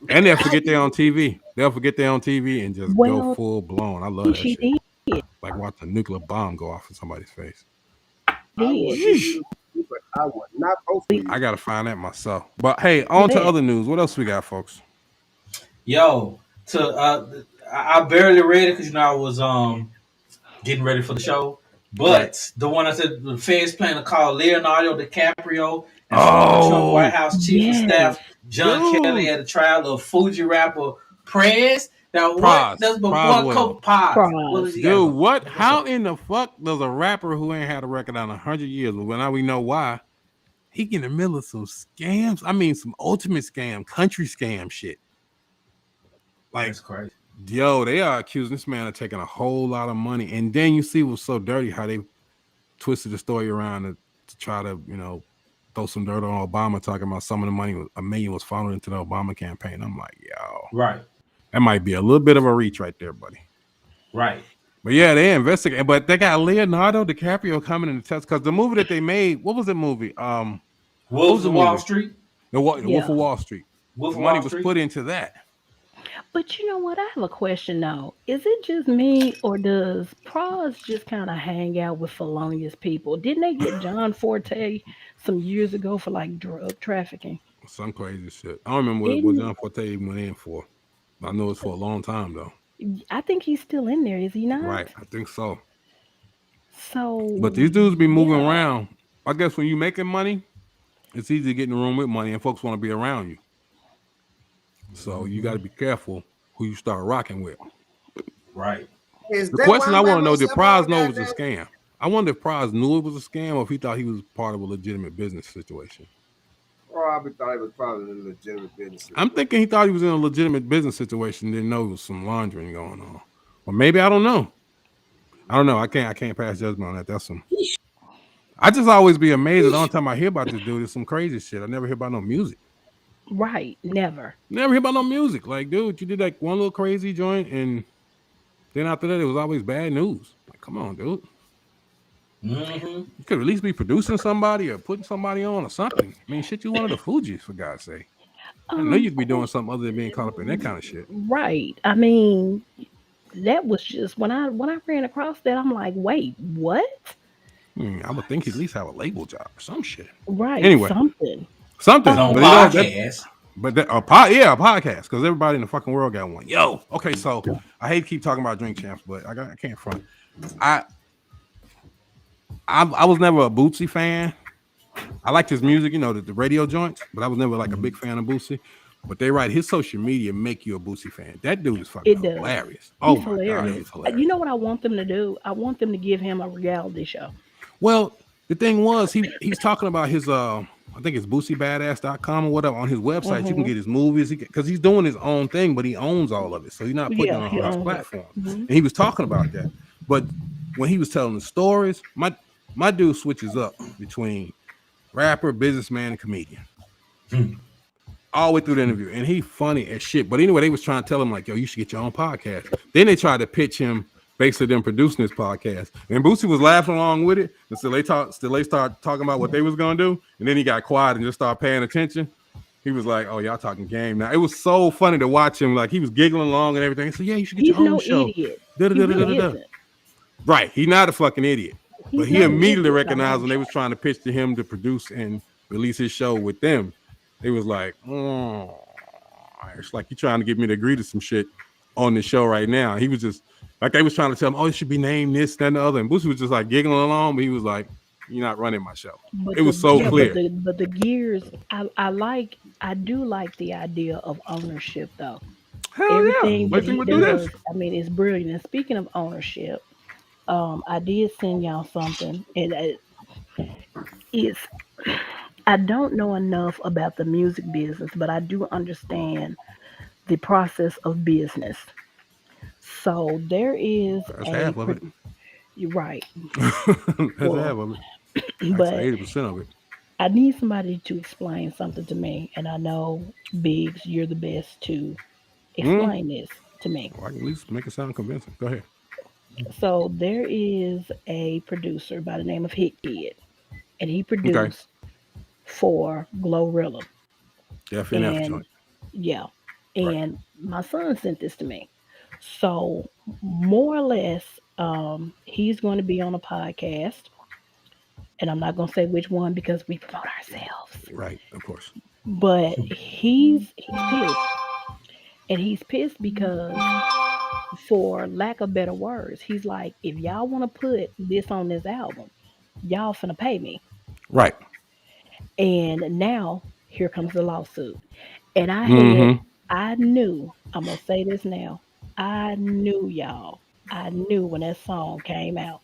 and they'll I forget give they're you on TV. They'll forget they're on TV and just go well. full blown. I love that She shit. did. Like watch a nuclear bomb go off in somebody's face. I will Did give Yeesh. you the pussy, but I will not vote for you. I gotta find that myself. But hey, for on to that. other news. What else we got, folks? Yo, I barely read it because I was getting ready for the show. Right. But the one I said the Feds plan to call Leonardo DiCaprio and former Trump White Oh, House Chief of Yes. Staff John Kelly dude. at the trial of Fuji rapper Prez. Now what? Praz. That's before Proswell. Paz. What Prize. was you guys? Dude, what? What's How up? in the fuck does a rapper who ain't had a record on 100 years, but now we know why, he get in the middle of some scams? I mean, some ultimate scam, country scam shit. Like, That's crazy. yo, they are accusing this man of taking a whole lot of money. And then you see what's so dirty, how they twisted the story around to try to, throw some dirt on Obama, talking about some of the money, $1 million was funneled into the Obama campaign. I'm like, yo, Right. that might be a little bit of a reach right there, buddy. Right. But yeah, they investigate. But they got Leonardo DiCaprio coming in the test because the movie that they made, what was the movie? What was Wolves the of Wall movie? Street. The Wolf Yeah. of Wall Street. Wolf The of money Wall was Street. put into that. But you know what? I have a question though. Is it just me or does Pros just kind of hang out with felonious people? Didn't they get John Forte some years ago for like drug trafficking? Some crazy shit. I don't remember what Didn't John Forte even went in for. I know it's for a long time though. I think he's still in there, is he Right. not? I think so. But So these dudes be moving yeah. around. I guess when you making money, it's easy to get in the room with money and folks want to be around you. So you got to be careful who you start rocking with. Right. Is The that why question I I'm by want to know, did myself all Prize know it was a goddamn? scam? I wonder if Prize knew it was a scam or if he thought he was part of a legitimate business situation. Or I thought it was probably a legitimate business. I'm thinking he thought he was in a legitimate business situation, didn't know there was some laundering going on. Or maybe I don't know. I don't know. I can't pass judgment on that. That's some. I just always be amazed that the only time I hear about this dude is some crazy shit. I never hear about no music. Right, never. Never hear about no music. Like, dude, you did like one little crazy joint, and then after that, it was always bad news. Like, come on, dude. Mm-hmm. You could at least be producing somebody or putting somebody on or something. I mean, shit, you one of the Fugees, for God's sake. I know you'd be doing something other than being caught up in that kind of shit. right. I mean, that was just when I ran across that, I'm like, wait, what? I would think he'd at least have a label job or some shit. Right, Anyway, something. something. His own But you know, that, podcast. but that, a podcast, because everybody in the fucking world got one. Yo, okay, so I hate to keep talking about drink champs, but I can't front. I was never a Bootsy fan. I liked his music, the radio joints, but I was never like a big fan of Bootsy. But they write his social media make you a Bootsy fan. That dude is fucking It does. hilarious. Oh He's my god, hilarious. he's hilarious. You know what I want them to do? I want them to give him a reality show. Well, the thing was, he's talking about his I think it's BoosieBadass.com or whatever on his website. You can get his movies because he's doing his own thing, but he owns all of it, so he's not putting it Yeah, on he his owns it. platform. Mhm. And he was talking about that. But when he was telling the stories, my dude switches up between rapper, businessman, and comedian. All the way through the interview, and he funny as shit. But anyway, they was trying to tell him like, yo, you should get your own podcast. Then they tried to pitch him basically them producing this podcast, and Boosie was laughing along with it. And so they started talking about what they was gonna do, and then he got quiet and just started paying attention. He was like, "Oh, y'all talking game now." It was so funny to watch him, like he was giggling along and everything. So yeah, you should get He's your own no show. idiot. He really isn't. Right, he's not a fucking idiot, but He's he not an immediately idiot. recognized when they was trying to pitch to him to produce and release his show with them. They was like, "Oh, it's like you trying to get me to agree to some shit on the show right now." He was just like they was trying to tell him, "Oh, it should be named this, that, and the other." And Boosie was just like giggling along, but he was like, "You're not running my show." But It was so clear. But the gears, I do like the idea of ownership though. Hell Everything yeah! that Wait till he we do this. does, I mean, it's brilliant. And speaking of ownership, I did send y'all something, and it's I don't know enough about the music business, but I do understand the process of business. So there is That's a half of it. You're right. That's half Well, of it. Actually, but 80% of it. I need somebody to explain something to me, and I know Biggs, you're the best to Hmm? explain this to me. Well, I can at least make it sound convincing. Go ahead. So there is a producer by the name of Hit Kid, and he Okay. produced for Glorilla. FNF And joint. yeah, Right. and my son sent this to me. So more or less, he's going to be on a podcast, and I'm not going to say which one because we promote ourselves. Right. Of course. But he's pissed, and he's pissed because, for lack of better words, he's like, if y'all want to put this on this album, y'all finna pay me. Right. And now here comes the lawsuit. And Mm-hmm. I knew, I'm gonna say this now. I knew, y'all. I knew when that song came out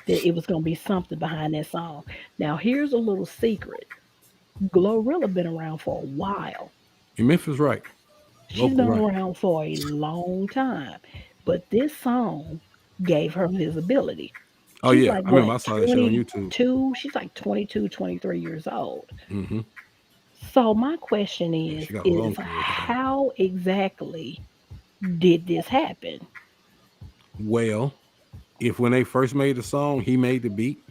that it was gonna be something behind that song. Now here's a little secret. Glorilla been around for a while. And Memphis right. She's Local been right. around for a long time. But this song gave her visibility. Oh She's yeah. like I remember what, I saw that shit on YouTube. 22? She's like 22, 23 years old. Mm-hmm. So my question Yeah, she got a is long career behind her. how exactly did this happen? Well, if when they first made the song, he made the beat,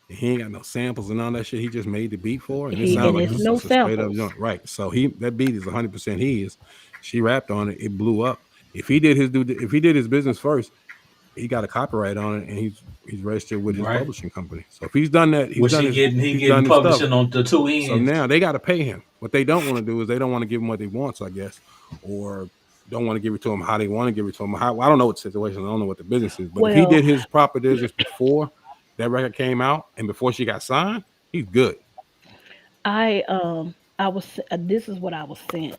and he ain't got no samples and all that shit. He just made the beat for her, and it He sounds and like it's it's no just a straight up samples. joint, right? So he that beat is 100% his. She rapped on it, it blew up. If he did his business first, he got a copyright on it, and he's registered with his Right. publishing company. So if he's done that, Which he he's getting done his stuff. publishing on the two So ends. now they got to pay him. What they don't want to do is they don't want to give him what they want, I guess, or don't want to give it to him how they want to give it to him. How, I don't know what the situation. I don't know what the business is. But if he Well, did his proper diligence before that record came out and before she got signed, he's good. I was this is what I was sent.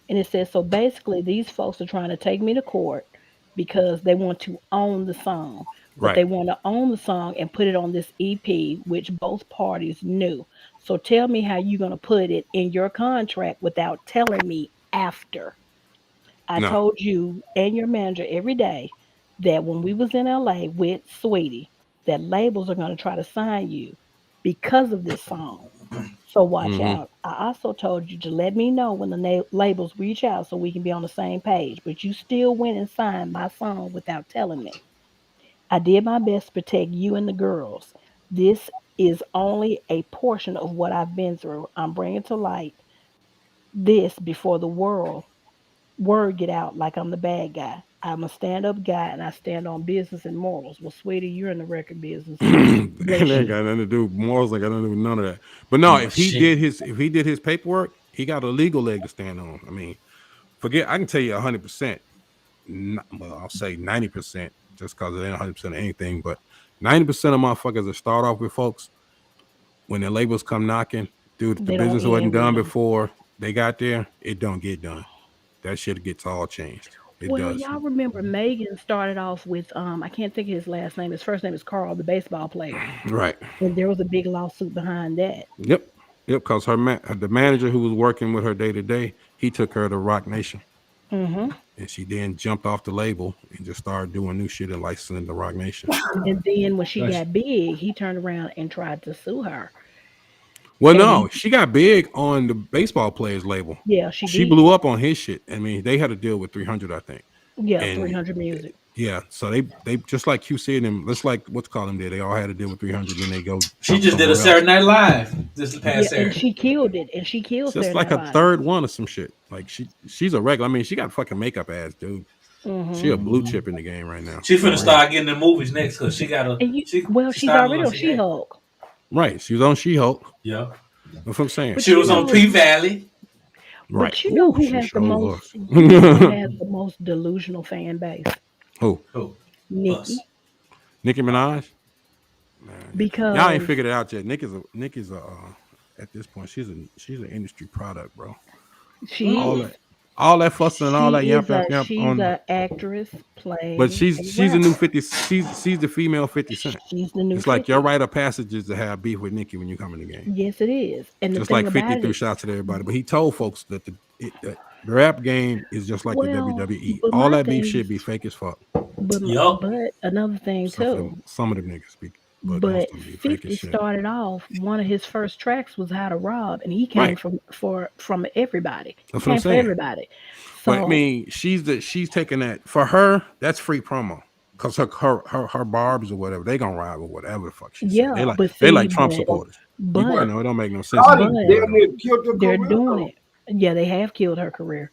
And it says, so basically these folks are trying to take me to court because they want to own the song. But Right. they want to own the song and put it on this EP, which both parties knew. So tell me how you're going to put it in your contract without telling me after. I No. told you and your manager every day that when we was in LA with Sweetie, that labels are going to try to sign you because of this song. So watch Mm-hmm. out. I also told you to let me know when the labels reach out so we can be on the same page. But you still went and signed my song without telling me. I did my best to protect you and the girls. This is only a portion of what I've been through. I'm bringing to light this before the word get out like I'm the bad guy. I'm a stand up guy and I stand on business and morals. Well, sweetie, you're in the record business. And that Bless ain't you. got nothing to do with morals. Like I don't do with none of that. But no, But shit. if he did his paperwork, he got a legal leg to stand on. I mean, forget. I can tell you 100%. Well, I'll say 90%, just because it ain't 100% of anything. But 90% of motherfuckers that start off with folks, when their labels come knocking, dude, if the They don't business wasn't end done well. before they got there, it don't get done. That shit gets all changed. It Well, does. y'all remember Megan started off with I can't think of his last name. His first name is Carl, the baseball player. Right. And there was a big lawsuit behind that. Yep. Yep. Because the manager who was working with her day to day, he took her to Rock Nation. Hmm. And she then jumped off the label and just started doing new shit and licensing the Rock Nation. And then when she Gotcha. got big, he turned around and tried to sue her. Well, And he no, she got big on the baseball players label. yeah, she She did. blew up on his shit. I mean, they had to deal with 300, I think. Yeah, And 300 Music. yeah, so they just like QC and them, just like what's called them did. They all had to deal with 300. Then they go She jump just did a somewhere else. Saturday Night Live this Yeah, past and Saturday. she killed it. And she killed It's just Saturday like Night a Live. third one or some shit. Like she's a regular. I mean, she got fucking makeup ass, dude. She Hmm. a blue chip in the game right now. She For finna real. start getting the movies next because she got a And she she's started already like on she had. She-Hulk. Right. She was on She-Hulk. Yeah. That's what I'm saying. But She you was on know, P Valley. Right. but you know Ooh, who she has the sure most was. you know who has the most delusional fan base? Who? Who? Us. Nikki. Nicki Minaj? Man, y'all ain't Because figured it out yet. Nick is a at this point she's an industry product, bro. she is. All that fussing and all that yap yap yap She's on, a actress but playing a she's a new rapper. 50. She's the female 50 Cent. She's the new It's like your 50. rite of passage is to have beef with Nicki when you come in the game. Yes, it is. And the Just thing like 50 about threw it, shots at everybody, but he told folks that the rap game is just like the well, WWE. but All my that beef thing shit is, be fake as fuck. Yup. but another thing too. Some of them niggas speak, but most But of them be fake as 50 shit. started off, one of his first tracks was How to Rob, and he came Right. from everybody. He That's what I'm came for saying. everybody. But I So mean, she's taking that for her. That's free promo because her barbs or whatever they gonna ride with whatever the fuck she say. yeah, but They see, like Trump supporters. You but know it don't make no sense to Cardi me. but damn But near killed her they're career doing though. it. Yeah, they have killed her career.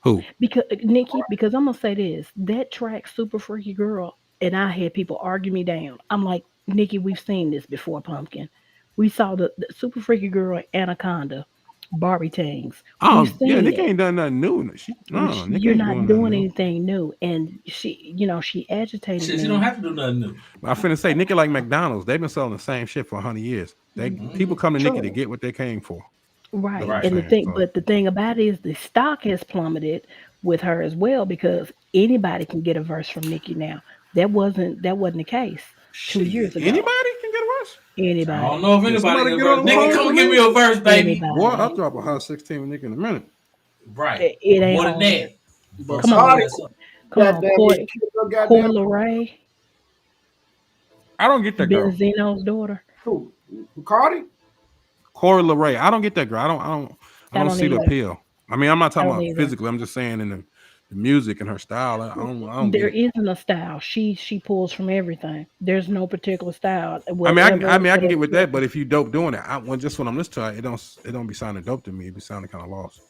who? Because Nikki, because I'm gonna say this, that track Super Freaky Girl, and I had people argue me down. I'm like, Nikki, we've seen this before, Pumpkin. We saw the Super Freaky Girl Anaconda, Barbie Tangs. We've Oh yeah, seen Nick it. ain't done nothing new. Nick You're ain't not doing nothing doing new. anything new. And she agitated Shit, you don't me. have to do nothing new. I finna say Nicky like McDonald's. They've been selling the same shit for 100 years. People come to Nicky to True. get what they came for. That's Right. what I'm Right. And the saying. thing, So but the thing about it is the stock has plummeted with her as well because anybody can get a verse from Nikki now. That wasn't the case 2 years shit, ago. anybody can get a rush. I don't Anybody. know if Yeah, anybody somebody can get on verse. them Nigga, phones come with and give me. me a verse, baby. Boy, I'll Anybody. drop a hot 16 with Nick in a minute. Right. It ain't More than hard. that. Bro, Come somebody on. Cardi has something. Come on. goddamn near killed her Coy goddamn Leray, I don't get that girl. Benzino's daughter. who? Cardi? Corey LeRae. I don't get that girl. I I don't don't see the either. appeal. I mean, I'm not I talking don't about either. physically. I'm just saying in the music and her style. I don't get There it. isn't a style. She pulls from everything. There's no particular style. I can get Whatever with that, but flipping. if you dope doing it, just when I'm listening to it don't be sounding dope to me. It be sounding kind of lost.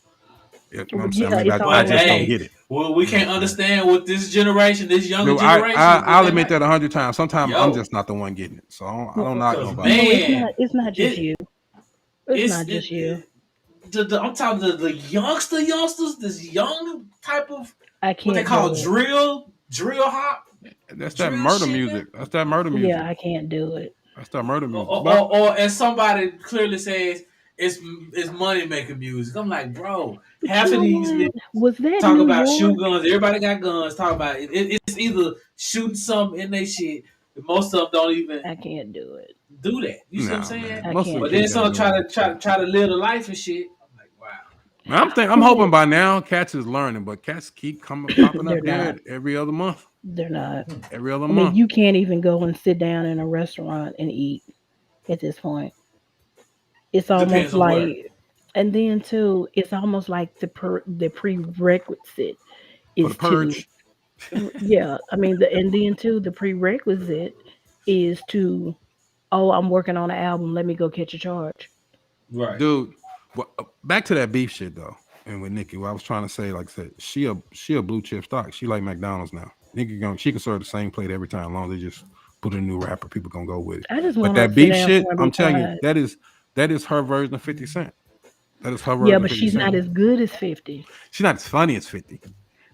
You know what I'm saying? Yeah, Maybe it's I But just almost don't hey, get it. well, we You know what can't I'm saying? understand what this generation, this younger No, generation, what I'll they admit like. that 100 times. Sometimes I'm Yo, just not the one getting it, so I don't knock because nobody. no, it's man, not. It's not just it you. It's it's not just you. I'm talking the youngsters, this young type of I what they can't call do it. drill hop, That's that drill murder shit, man. music. That's that murder music. Yeah, I can't do it. That's that murder Or, music. or, But or, or as somebody clearly says, it's money making music. I'm like, bro, But you half of know these what? men Was that talk New about shoe York? guns. Everybody got guns. Talk about it. It's either shooting something in their shit. Most of them don't even I can't do it. do that. You see what I'm nah, saying? man, I most of the can't But do then kids it. ain't some doing try that to try shit. try to live the life and shit. I'm like, wow. Man, I'm But hoping by now cats is learning, but cats keep coming popping up they're not. here every other month. They're not. Every other I mean, month. you can't even go and sit down in a restaurant and eat at this point. It's almost Depends on where. like, and then too, it's almost like the prerequisite For the is to, purge. yeah. I mean, and then too, the prerequisite is to, oh, I'm working on an album. Let me go catch a charge. Right. Dude, back to that beef shit though. And with Nikki, what I was trying to say, like I said, she a blue chip stock. She like McDonald's now. She can serve the same plate every time, as long as they just put a new rapper. People gonna go with it. I just But want her to that sit beef down shit, somewhere and I'm be telling you, quiet. that is her version of 50 Cent. That is her Yeah, version of but 50 she's Cent. not as good as 50. She's not as funny as 50.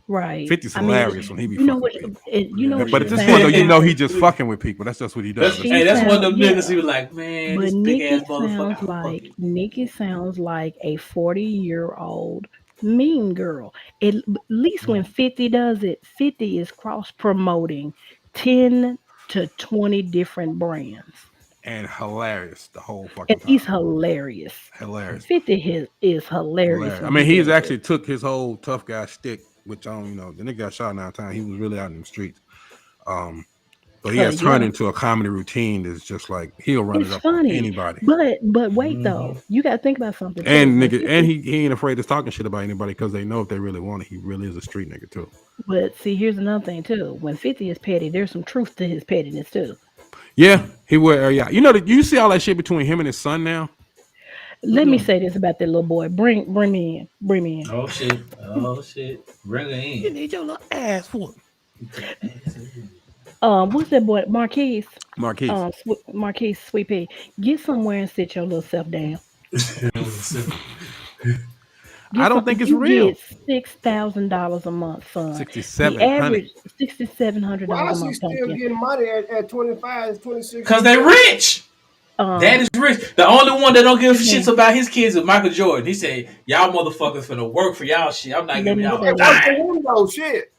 Right. 50's I mean, hilarious when he be you know fucking what? with people. You know what But she at this point though, sounds you know he like. just fucking with people. That's just what he does. Hey, She that's one of sounds them niggas yeah. who was like, man, But this big ass motherfucker. Nikki sounds like a 40-year-old mean girl. At least when 50 does it, 50 is cross promoting 10 to 20 different brands. And hilarious the whole And fucking he's time. hilarious. Hilarious. 50 is hilarious Hilarious. I when mean, he he's does it. actually took his whole tough guy stick, which the nigga got shot 9 times. He was really out in them streets. But he has turned Yeah. into a comedy routine that's just like he'll run it It's up on funny. anybody. But wait though. You gotta think about something too. And When nigga, and 50 he ain't afraid of talking shit about anybody because they know if they really want it, he really is a street nigga too. but see here's another thing too. When 50 is petty, there's some truth to his pettiness too. Yeah, he wear yeah. You know that you see all that shit between him and his son now. Let me say this about that little boy. Bring me in. Bring me in. Oh shit. Oh shit. Bring her You in. need your little ass for What's that boy? Marquise. Marquise. Marquise Sweet Pea. Get somewhere and sit your little self down. I don't think it's You real. get $6,000 a month, son. The 6700. average $6,700 Why a is he month, still pumpkin. getting money at 25, 26? Because they rich. Dad Um, is rich. The only one that don't give shits me about his kids is Michael Jordan. He said, y'all motherfuckers finna work for y'all shit. I'm not let giving me y'all say a It worked this. for dime. him though, shit.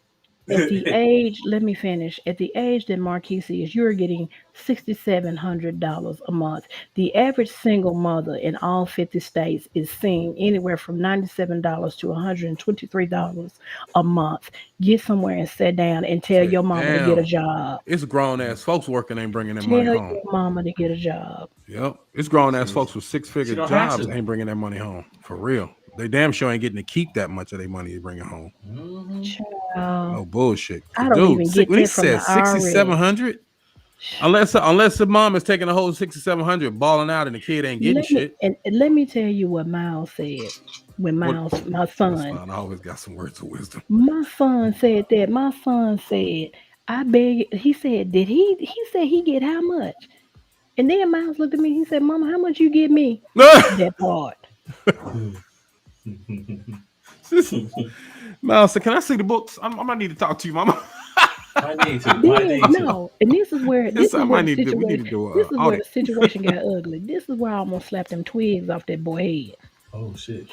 At the age, let me finish. At the age that Marquise is, you're getting $6,700 a month. The average single mother in all 50 states is seeing anywhere from $97 to $123 a month. Get somewhere and sit down and tell Say, your mama to get a damn, job. it's grown ass folks working ain't bringing that Tell money your home. mama to get a job. Yep, it's grown ass She- folks with she 6-figure don't have jobs to. ain't bringing that money home for real. They damn sure ain't getting to keep that much of their money they bringing home. Child, No bullshit. I don't Dude, even get when he that from the said 6,700, IRS. unless the mom is taking the whole 6,700, balling out, and the kid ain't getting Let me shit. and let me tell you what Miles said when What? My That's son, fine. I always got some words of wisdom. my son said that. My son said, I beg. He said, did he? He said he get how much? And then Miles looked at me. He said, Mama, how much you give me? That part. Miles said, "Can I see the books? I might need to talk to you, Mama." I need to. I Then need to. no, and this is where I might need to. We need to do this an is where the audit. situation got ugly. This is where I almost slapped them twigs off that boy head. Oh shit.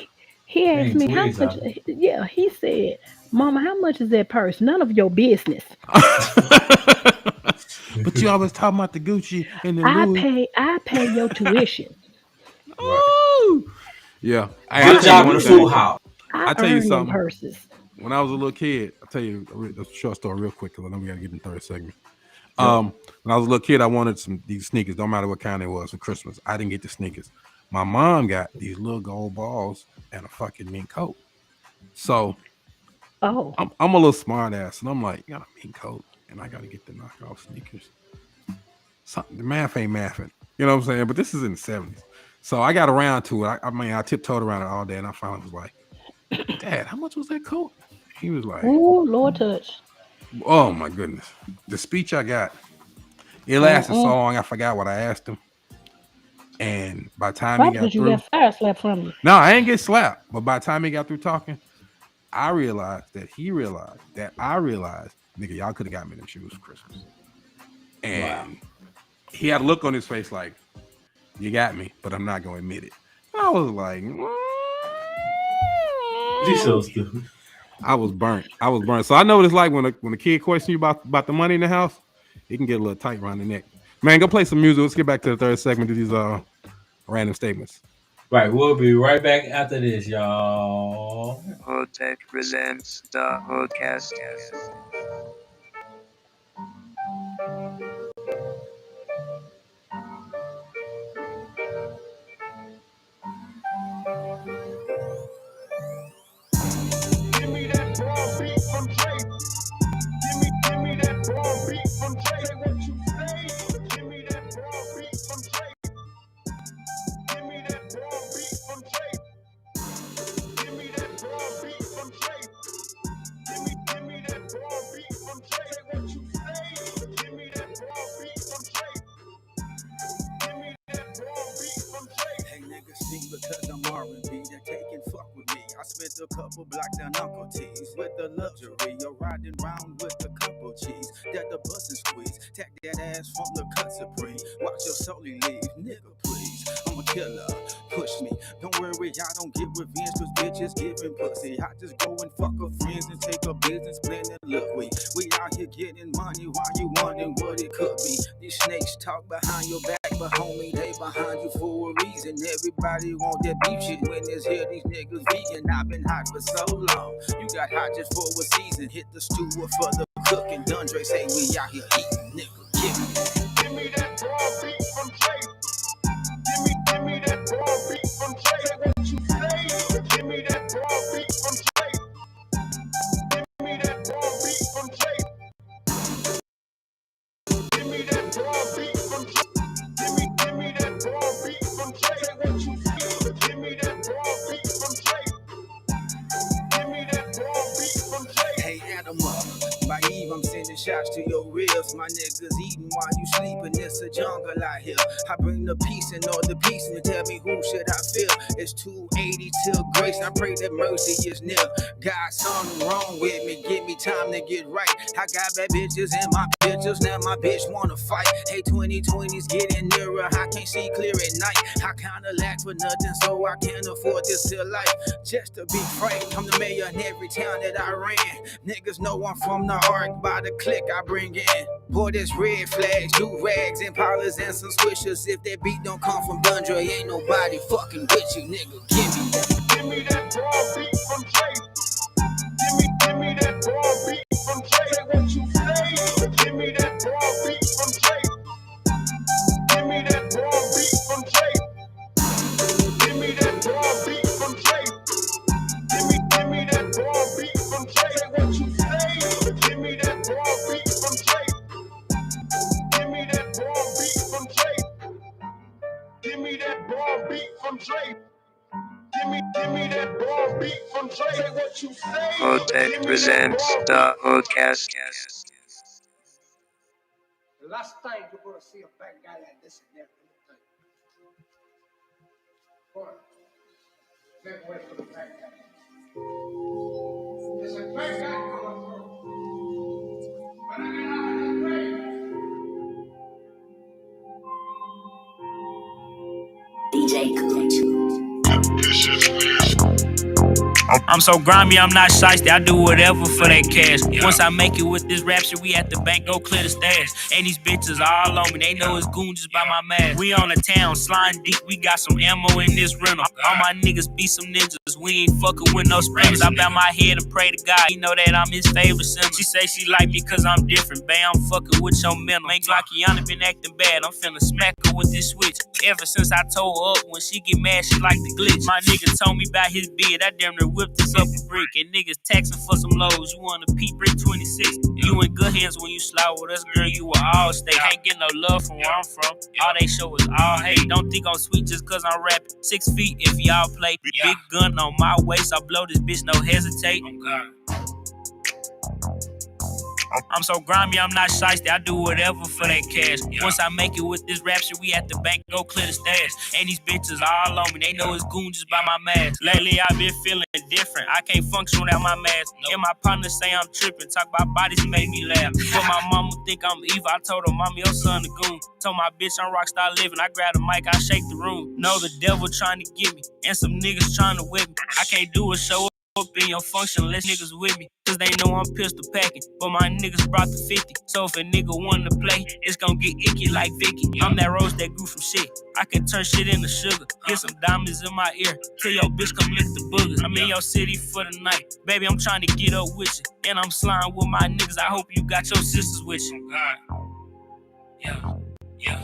He asked Dang, me how twigs much. out. Yeah, he said, Mama, how much is that purse? None of your business. But you always talking about the Gucci and the I Louis. pay your tuition. Right. Ooh. Yeah. Hey, I Good tell you job in one the thing. food hall. I I tell you earned them something. purses. When I was a little kid, I'll tell you a short story real quick because I know we got to get in the third segment. When I was a little kid, I wanted these sneakers. Don't matter what kind it was for Christmas. I didn't get the sneakers. My mom got these little gold balls and a fucking mink coat. So Oh, I'm a little smart ass, and I'm like, you got a mink coat, and I got to get the knockoff sneakers. Something the math ain't mathing. You know what I'm saying? But this is in the 70s. So I got around to it. I tiptoed around it all day, and I finally was like, Dad, how much was that coat? He was like, ooh, Lord touch. oh my goodness. The speech I got, it lasted so Mm-mm. long I forgot what I asked him. And by the time he Probably got because you through, got fire slapped from you. no, I ain't get slapped. But by the time he got through talking, I realized that he realized that I realized, nigga, y'all could have got me them shoes for Christmas. And he had a look on his face like, you got me, but I'm not gonna admit it. I was like, She's so stupid. I was burnt. So I know what it's like when a kid questions you about the money in the house, it can get a little tight around the neck. Man, go play some music. Let's get back to the third segment of these random statements. Right, we'll be right back after this, y'all. Hood Tech presents the HoodCast. Give me that raw beat from Jay. Give me that raw beat from Jay. Say what you say. Give me that raw beat from Jay. Give me that raw beat from Jay. Give me that raw beat from Jay. Give me that raw beat from Jay. Say what you say. Give me that raw beat from Jay. Give me that raw beat from Jay. Hey niggas sing because I'm R&B. They're taking fuck with me. I spent a couple blocks down Uncle T's with the luxury. You're riding round with a couple cheese. That the bus and squeeze. Tack that ass from the cut supreme. Watch your soully leave. Nigga, please. I'm a killer. Push me. Don't worry, I don't get revenge. Cause bitches giving pussy. I just go and fuck her friends and take a business plan and look. We out here getting money while you wondering what it could be. These snakes talk behind your back, but homie, they behind you for a reason. Everybody want that beef shit when it's here. These niggas vegan. I've been hot for so long. You got hot just for a season. Hit the stew for the cooking. Dundre say we out here eating, nigga. Give me that raw beat from Jay. Give me that raw beat from Jay. Say what you say. Give me that raw beat from Jay. Give me that raw beat from Jay. Give me that raw beat from Jay. Give me that raw beat from Jay. Say what you say. Give me that raw beat from Jay. Give me that raw beat from Jay. Hey, add 'em up. By Eve, I'm sending shots to your ribs. My niggas eating while you sleeping. It's a jungle out here. I bring the peace and all the peace, and tell me who should I feel. It's 280 till grace. I pray that mercy is near. Got something wrong with me, give me time to get right. I got bad bitches in my pictures, now my bitch wanna fight. Hey, 2020's getting nearer, I can't see clear at night. I kinda lack for nothing, so I can't afford this till life. Just to be frank, I'm the mayor in every town that I ran. Niggas know I'm from the arc by the click I bring in. Boy, there's red flags, do rags, Impalas, and some swishers. If that beat don't come from Dundre, ain't nobody fucking with you, nigga. Give me that raw beat from Jay. Give me that raw beat from Jay. Say what you say. Give me that raw beat from Jay. Give me that raw beat from Jay. Give me that raw beat from Jay. Give me that raw beat from Jay. Say what you say. Give me that raw beat from Jay. Give me that raw beat from Jay. Give me that raw beat from Jay. Give me that raw beat from Dre. Say what you say. HoodTech presents the HoodCast. The last time you're gonna see a bad guy like this in there. Hold on. Make way for the bad guy. There's a bad guy coming through. But I get out of the way. DJ Good. I'm so grimy, I'm not shiesty, I do whatever for that cash. Once I make it with this rap shit, we at the bank, go clear the stash. And these bitches all on me, they know it's goon just by my mask. We on the town, sliding deep, we got some ammo in this rental. All my niggas be some ninjas, we ain't fucking with no sprinters. I bow my head and pray to God, he know that I'm his favorite symbol. She say she like me cause I'm different, babe, I'm fucking with your mental. Ain't Glockiana been acting bad, I'm finna smack her with this switch. Ever since I told her up, when she get mad, she like the glitch. My nigga told me about his bid, I damn near whipped this up a brick. And niggas taxing for some lows, you want a P brick 26. You in good hands when you slide with us, girl, you were all state. Can't get no love from where I'm from, all they show is all hate. Don't think I'm sweet just cause I'm rapping. 6 feet if y'all play. Big gun on my waist, I blow this bitch, no hesitate. I'm so grimy, I'm not shiesty, I do whatever for that cash. Once I make it with this rap shit, we at the bank, go clear the stash. And these bitches all on me, they know it's goon just by my mask. Lately I've been feeling different, I can't function without my mask. And my partners say I'm tripping, talk about bodies make me laugh. But my mama think I'm evil, I told her, mama, your son the goon. Told my bitch I'm rockstar living, I grab the mic, I shake the room. Know the devil trying to get me, and some niggas trying to whip me. I can't do a show up in your function unless niggas with me, cause they know I'm pistol packing, but my niggas brought the 50, so if a nigga wanna play, it's gon' get icky like Vicky. I'm that rose that grew from shit, I can turn shit into sugar, get some diamonds in my ear, tell your bitch come lick the boogers. I'm in your city for the night, baby, I'm trying to get up with you, and I'm sliding with my niggas, I hope you got your sisters with you. Yeah.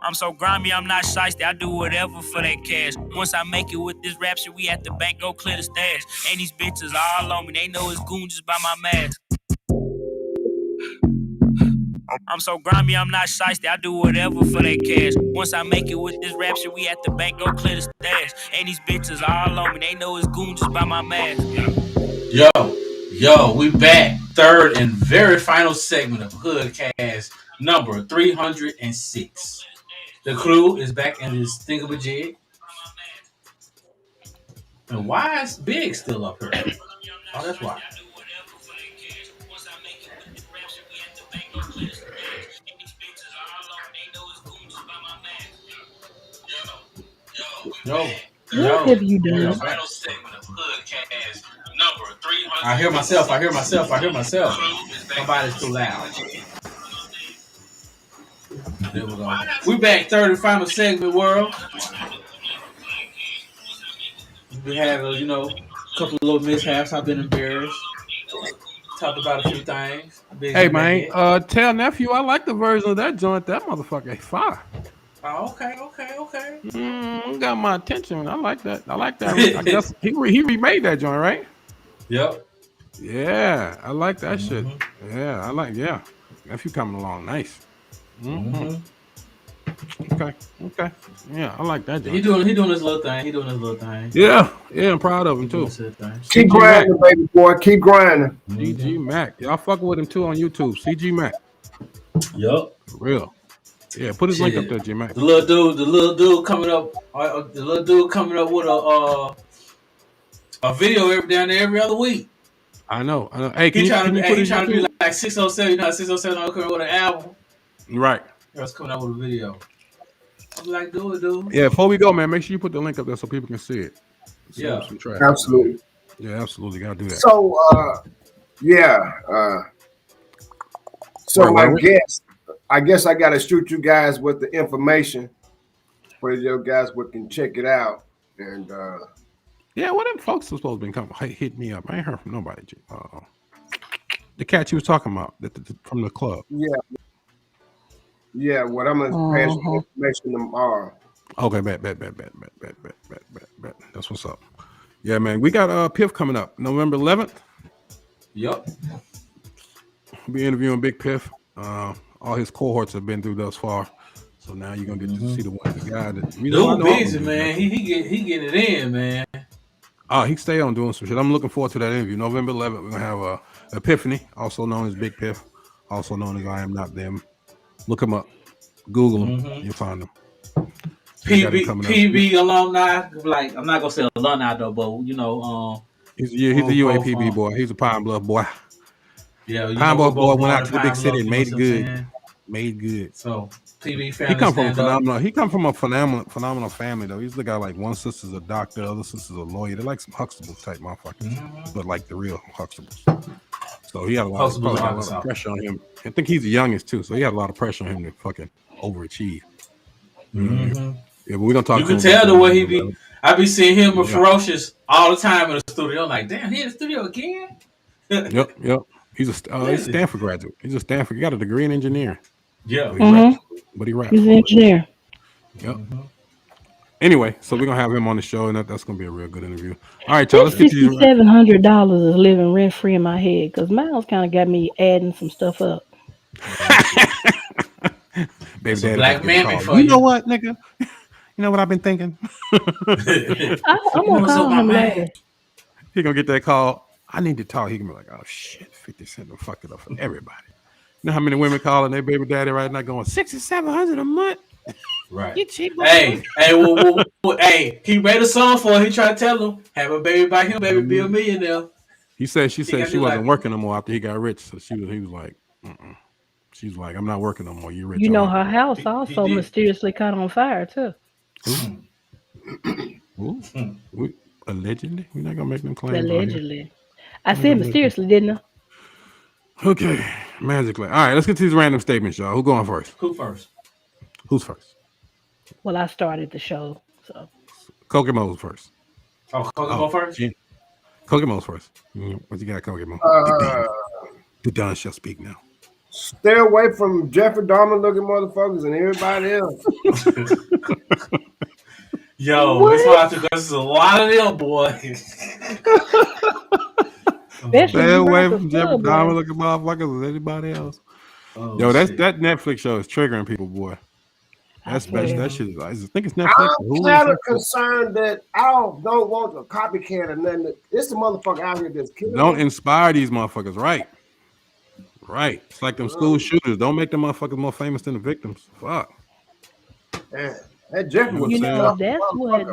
I'm so grimy, I'm not shiesty, I do whatever for that cash. Once I make it with this rap shit, we at the bank, go clear the stash. And these bitches all on me, they know it's goon just by my mask. I'm so grimy, I'm not shiesty, I do whatever for that cash. Once I make it with this rap shit, we at the bank, go clear the stash. And these bitches all on me, they know it's goon just by my mask. Yo, we back. Third and very final segment of HoodCast number 306. The crew is back in this thingamajig. And why is Big still up here? Oh, that's why. What have you done? Final segment of HoodCast number 300. I hear myself. Somebody's too loud. There we go. We back, third and final segment, world. We had, a couple of little mishaps. I've been embarrassed. Talked about a few things. Hey, man, tell nephew I like the version of that joint. That motherfucker is fire. Oh, okay. Got my attention. I like that. I guess he remade that joint, right? Yep. Yeah, I like that shit. Yeah, nephew coming along nice. Okay. Yeah, I like that joint. He doing his little thing. Yeah, I'm proud of him too. Keep grinding, baby boy. Keep grinding. CG Mac. Y'all fucking with him too on YouTube. CG Mac. Yup. For real. Yeah, put his link up Shit. there, G-Mac. The little dude coming up with a video every other week. I know. Hey, He can you put his trying to be YouTube? like 607. You know, 607 on coming with an album. Right. That's coming out with a video. I'm like, do it, dude. Yeah, before we go, man, make sure you put the link up there so people can see it. Yeah. Some traffic. Absolutely. Yeah, absolutely. Gotta do that. So, so I guess I gotta shoot you guys with the information for you guys can check it out. And yeah, what them folks are supposed to be coming hit me up. I ain't heard from nobody. The cat you was talking about from the club. Yeah. What I'm gonna pass you information tomorrow. Okay, bet. That's what's up. Yeah, man. We got Piff coming up November 11th. Yep. We'll be interviewing Big Piff. All his cohorts have been through thus far. So now you're gonna get to see the guy that dude busy, man. He getting it in, man. He stay on doing some shit. I'm looking forward to that interview. November 11th, we're gonna have Epiphany, also known as Big Piff, also known as I Am Not Them. Look him up. Google him. You'll find him. PB alumni. Like, I'm not gonna say alumni though, but you know, he's a UAPB boy. He's a Pine Bluff boy. Yeah, Pine Bluff boy went out to the big city and made it good. Made good. So PB family. He come from a phenomenal family though. He's the guy, like, one sister's a doctor, other sister's a lawyer. They're like some Huxtable type motherfuckers, but like the real Huxtables. So he had a lot of pressure on him. I think he's the youngest too, so he had a lot of pressure on him to fucking overachieve. Yeah, but we don't talk. You can tell the way he be. I be seeing him with Ferocious all the time in the studio. I'm like, damn, he in the studio again. Yep. He's a Stanford graduate. He's a Stanford. He got a degree in engineering. Yeah, but he raps. He's an engineer. Yep. Anyway, so we're gonna have him on the show, and that's gonna be a real good interview. All right, y'all. Let's get to you. $6,700 is living rent free in my head because Miles kind of got me adding some stuff up. Baby daddy, black man for you know what, nigga? You know what I've been thinking? I'm gonna call him later. He gonna get that call. I need to talk. He can be like, oh shit, 50 Cent to fuck it up for everybody. You know how many women calling their baby daddy right now going $6,700 a month? Right. You cheap. Hey, he made a song for her. He tried to tell him, have a baby by him, baby, be a millionaire. She said she wasn't working no more after he got rich. So he was like, she's like, I'm not working no more. You're rich. You know, her house also mysteriously caught on fire too. Ooh. Allegedly, we're not gonna make them claims. Allegedly, I said mysteriously, didn't I? Okay, magically. All right, let's get to these random statements, y'all. Who's going first? Who's first? Well, I started the show, so. Kokemo's first. Oh, Kokemo first? Yeah. Kokemo's first. What you got, Kokemo? The Don shall speak now. Stay away from Jeffrey Dahmer looking motherfuckers and everybody else. Yo, that's why I think there's a lot of them, boy. Stay away from Jeffrey Dahmer looking motherfuckers and anybody else. Yo, that Netflix show is triggering people, boy. That's special. That shit is. I think it's Netflix. I'm kind of concerned that I don't want a copycat or nothing. It's the motherfucker out here that's killing. Don't inspire these motherfuckers, right? Right. It's like them school shooters. Don't make them motherfuckers more famous than the victims. Fuck. Yeah. That Jeffrey was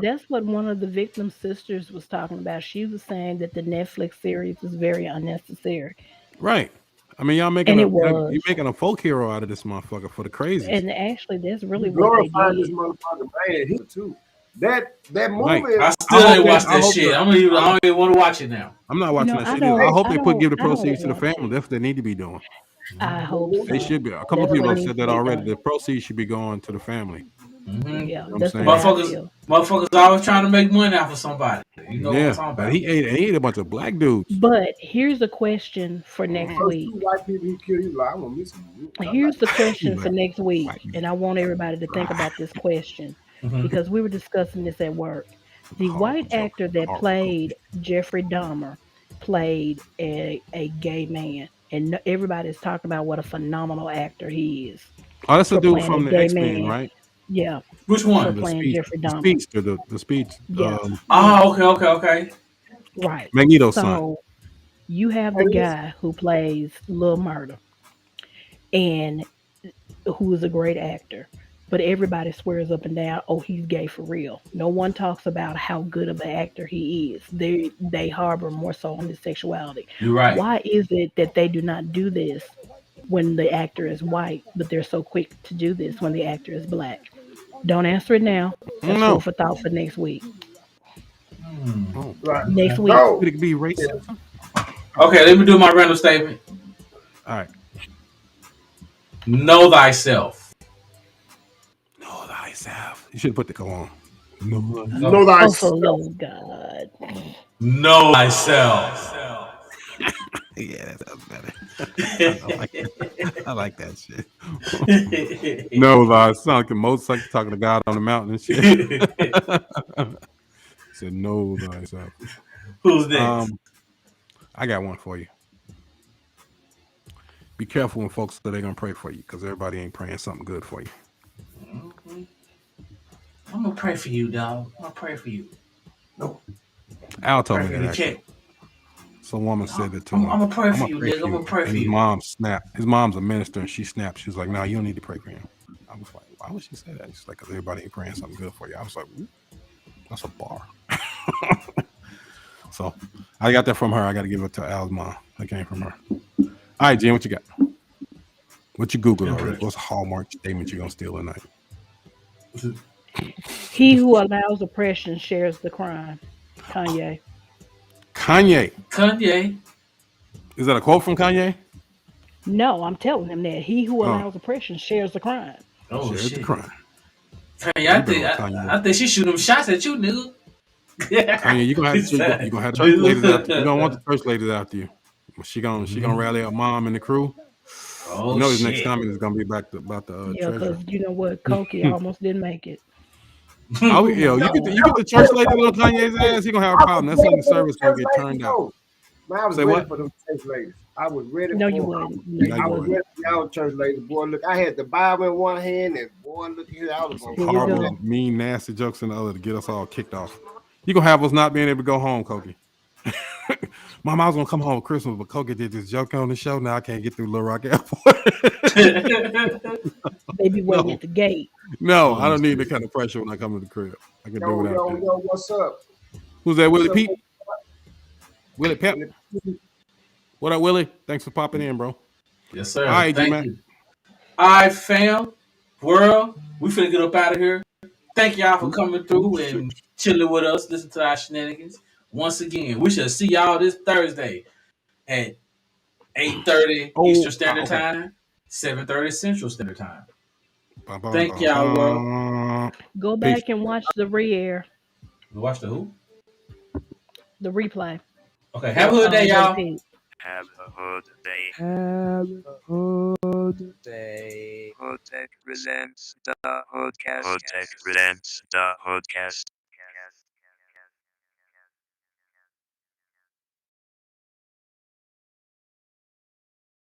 that's what one of the victim's sisters was talking about. She was saying that the Netflix series is very unnecessary. Right. I mean, you're making a folk hero out of this motherfucker for the crazy. And actually, that's really glorifying this motherfucker, man. He too. That movie. Right. I still ain't watched that shit. I don't even want to watch it now. I'm not watching that shit either. I hope they give the proceeds to the family. That's what they need to be doing. I hope so. They should be. A couple of people have said that already. The proceeds should be going to the family. Mm-hmm. Yeah, that's motherfuckers always trying to make money off of somebody. You know what I'm talking about. He ate a bunch of black dudes. But here's a question for next week. Here's the question for next week, and I want everybody to think about this question because we were discussing this at work. The white actor that played Jeffrey Dahmer played a gay man, and everybody's talking about what a phenomenal actor he is. Oh, that's the dude from the X-Men, right? Yeah. Which one? Playing Jeffrey Dahmer. The speech. Yeah. Okay. Right. Magneto's so son. You have the guy who plays Lil Murder. And who is a great actor. But everybody swears up and down, oh, he's gay for real. No one talks about how good of an actor he is. They harbor more so on his sexuality. You're right. Why is it that they do not do this when the actor is white, but they're so quick to do this when the actor is black? Don't answer it now. That's No. food for thought for next week. Right. Next week. No. Could it be racism? Okay, let me do my random statement. All right. Know thyself. Know thyself. You should have put the cologne. Know Know Oh, thyself. for the love of God. Know thyself. Yeah, that's better. I like that shit. No, sound like the most like talking to God on the mountain and shit. Said know thyself. Who's next? I got one for you. Be careful when folks say they're gonna pray for you, because everybody ain't praying something good for you. I'm gonna pray for you, dog. I'm gonna pray for you. No. Al told me Pray for that the actually. king. Some woman said that to I'm him. gonna pray for I'ma you, nigga. I'm gonna pray And for his you. mom snapped. His mom's a minister, and she snapped. She was like, "No, you don't need to pray for him." I was like, "Why would she say that?" She's like, "Because everybody ain't praying something good for you." I was like, "Ooh, that's a bar." So I got that from her. I got to give it to Al's mom. That came from her. All right, Jen, what you got? What you Googled already? What's a Hallmark statement you gonna steal tonight? He who allows oppression shares the crime. Kanye. Kanye. Kanye. Is that a quote from Kanye? No, I'm telling him that. He who Oh. allows oppression shares the crime. Oh Shares the shit. crime. Kanye, I think she shoot them shots at you, nigga. Kanye, you gonna have the church ladies after you. Gonna want the church ladies after you. She gonna rally up mom and the crew. Oh, you know his shit. next comment is gonna be about the Yeah, treasure. because you know what? Koki almost didn't make it. Oh, yo, you get the church ladies on Kanye's ass, he gonna have a problem. That's when the service gonna get turned out. Man, I was Say ready what? for them church ladies. I was ready No, for you them. wouldn't. No, No, I you was wouldn't. ready for y'all church ladies. Boy, look, I had the Bible in one hand and boy, look here, I was Some Here we horrible, go. mean, nasty jokes in the other to get us all kicked off. You gonna have us not being able to go home, Koki. Mom, I was gonna come home for Christmas, but Koki did this joke on the show. Now I can't get through Little Rock Airport. They be waiting No. at the gate. No, I don't need that kind of pressure when I come to the crib. I can do without that. Yo, what's up? Who's that, Willie What's Pete? up? Willie Pep. What up, Willie? Thanks for popping in, bro. Yes, sir. All right, Thank G-Man. you. All right, fam. World, we finna get up out of here. Thank y'all for coming through and chilling with us, listen to our shenanigans. Once again, we shall see y'all this Thursday at 8:30 Eastern Standard Time, 7:30 Central Standard Time. Thank y'all, world. Go Peace. back and watch the re-air, You watch the who? the replay. Okay, have a good day, y'all. Repeat. Have a hood day. Have a good day. HoodTech presents the HoodCast. HoodTech presents the HoodCast.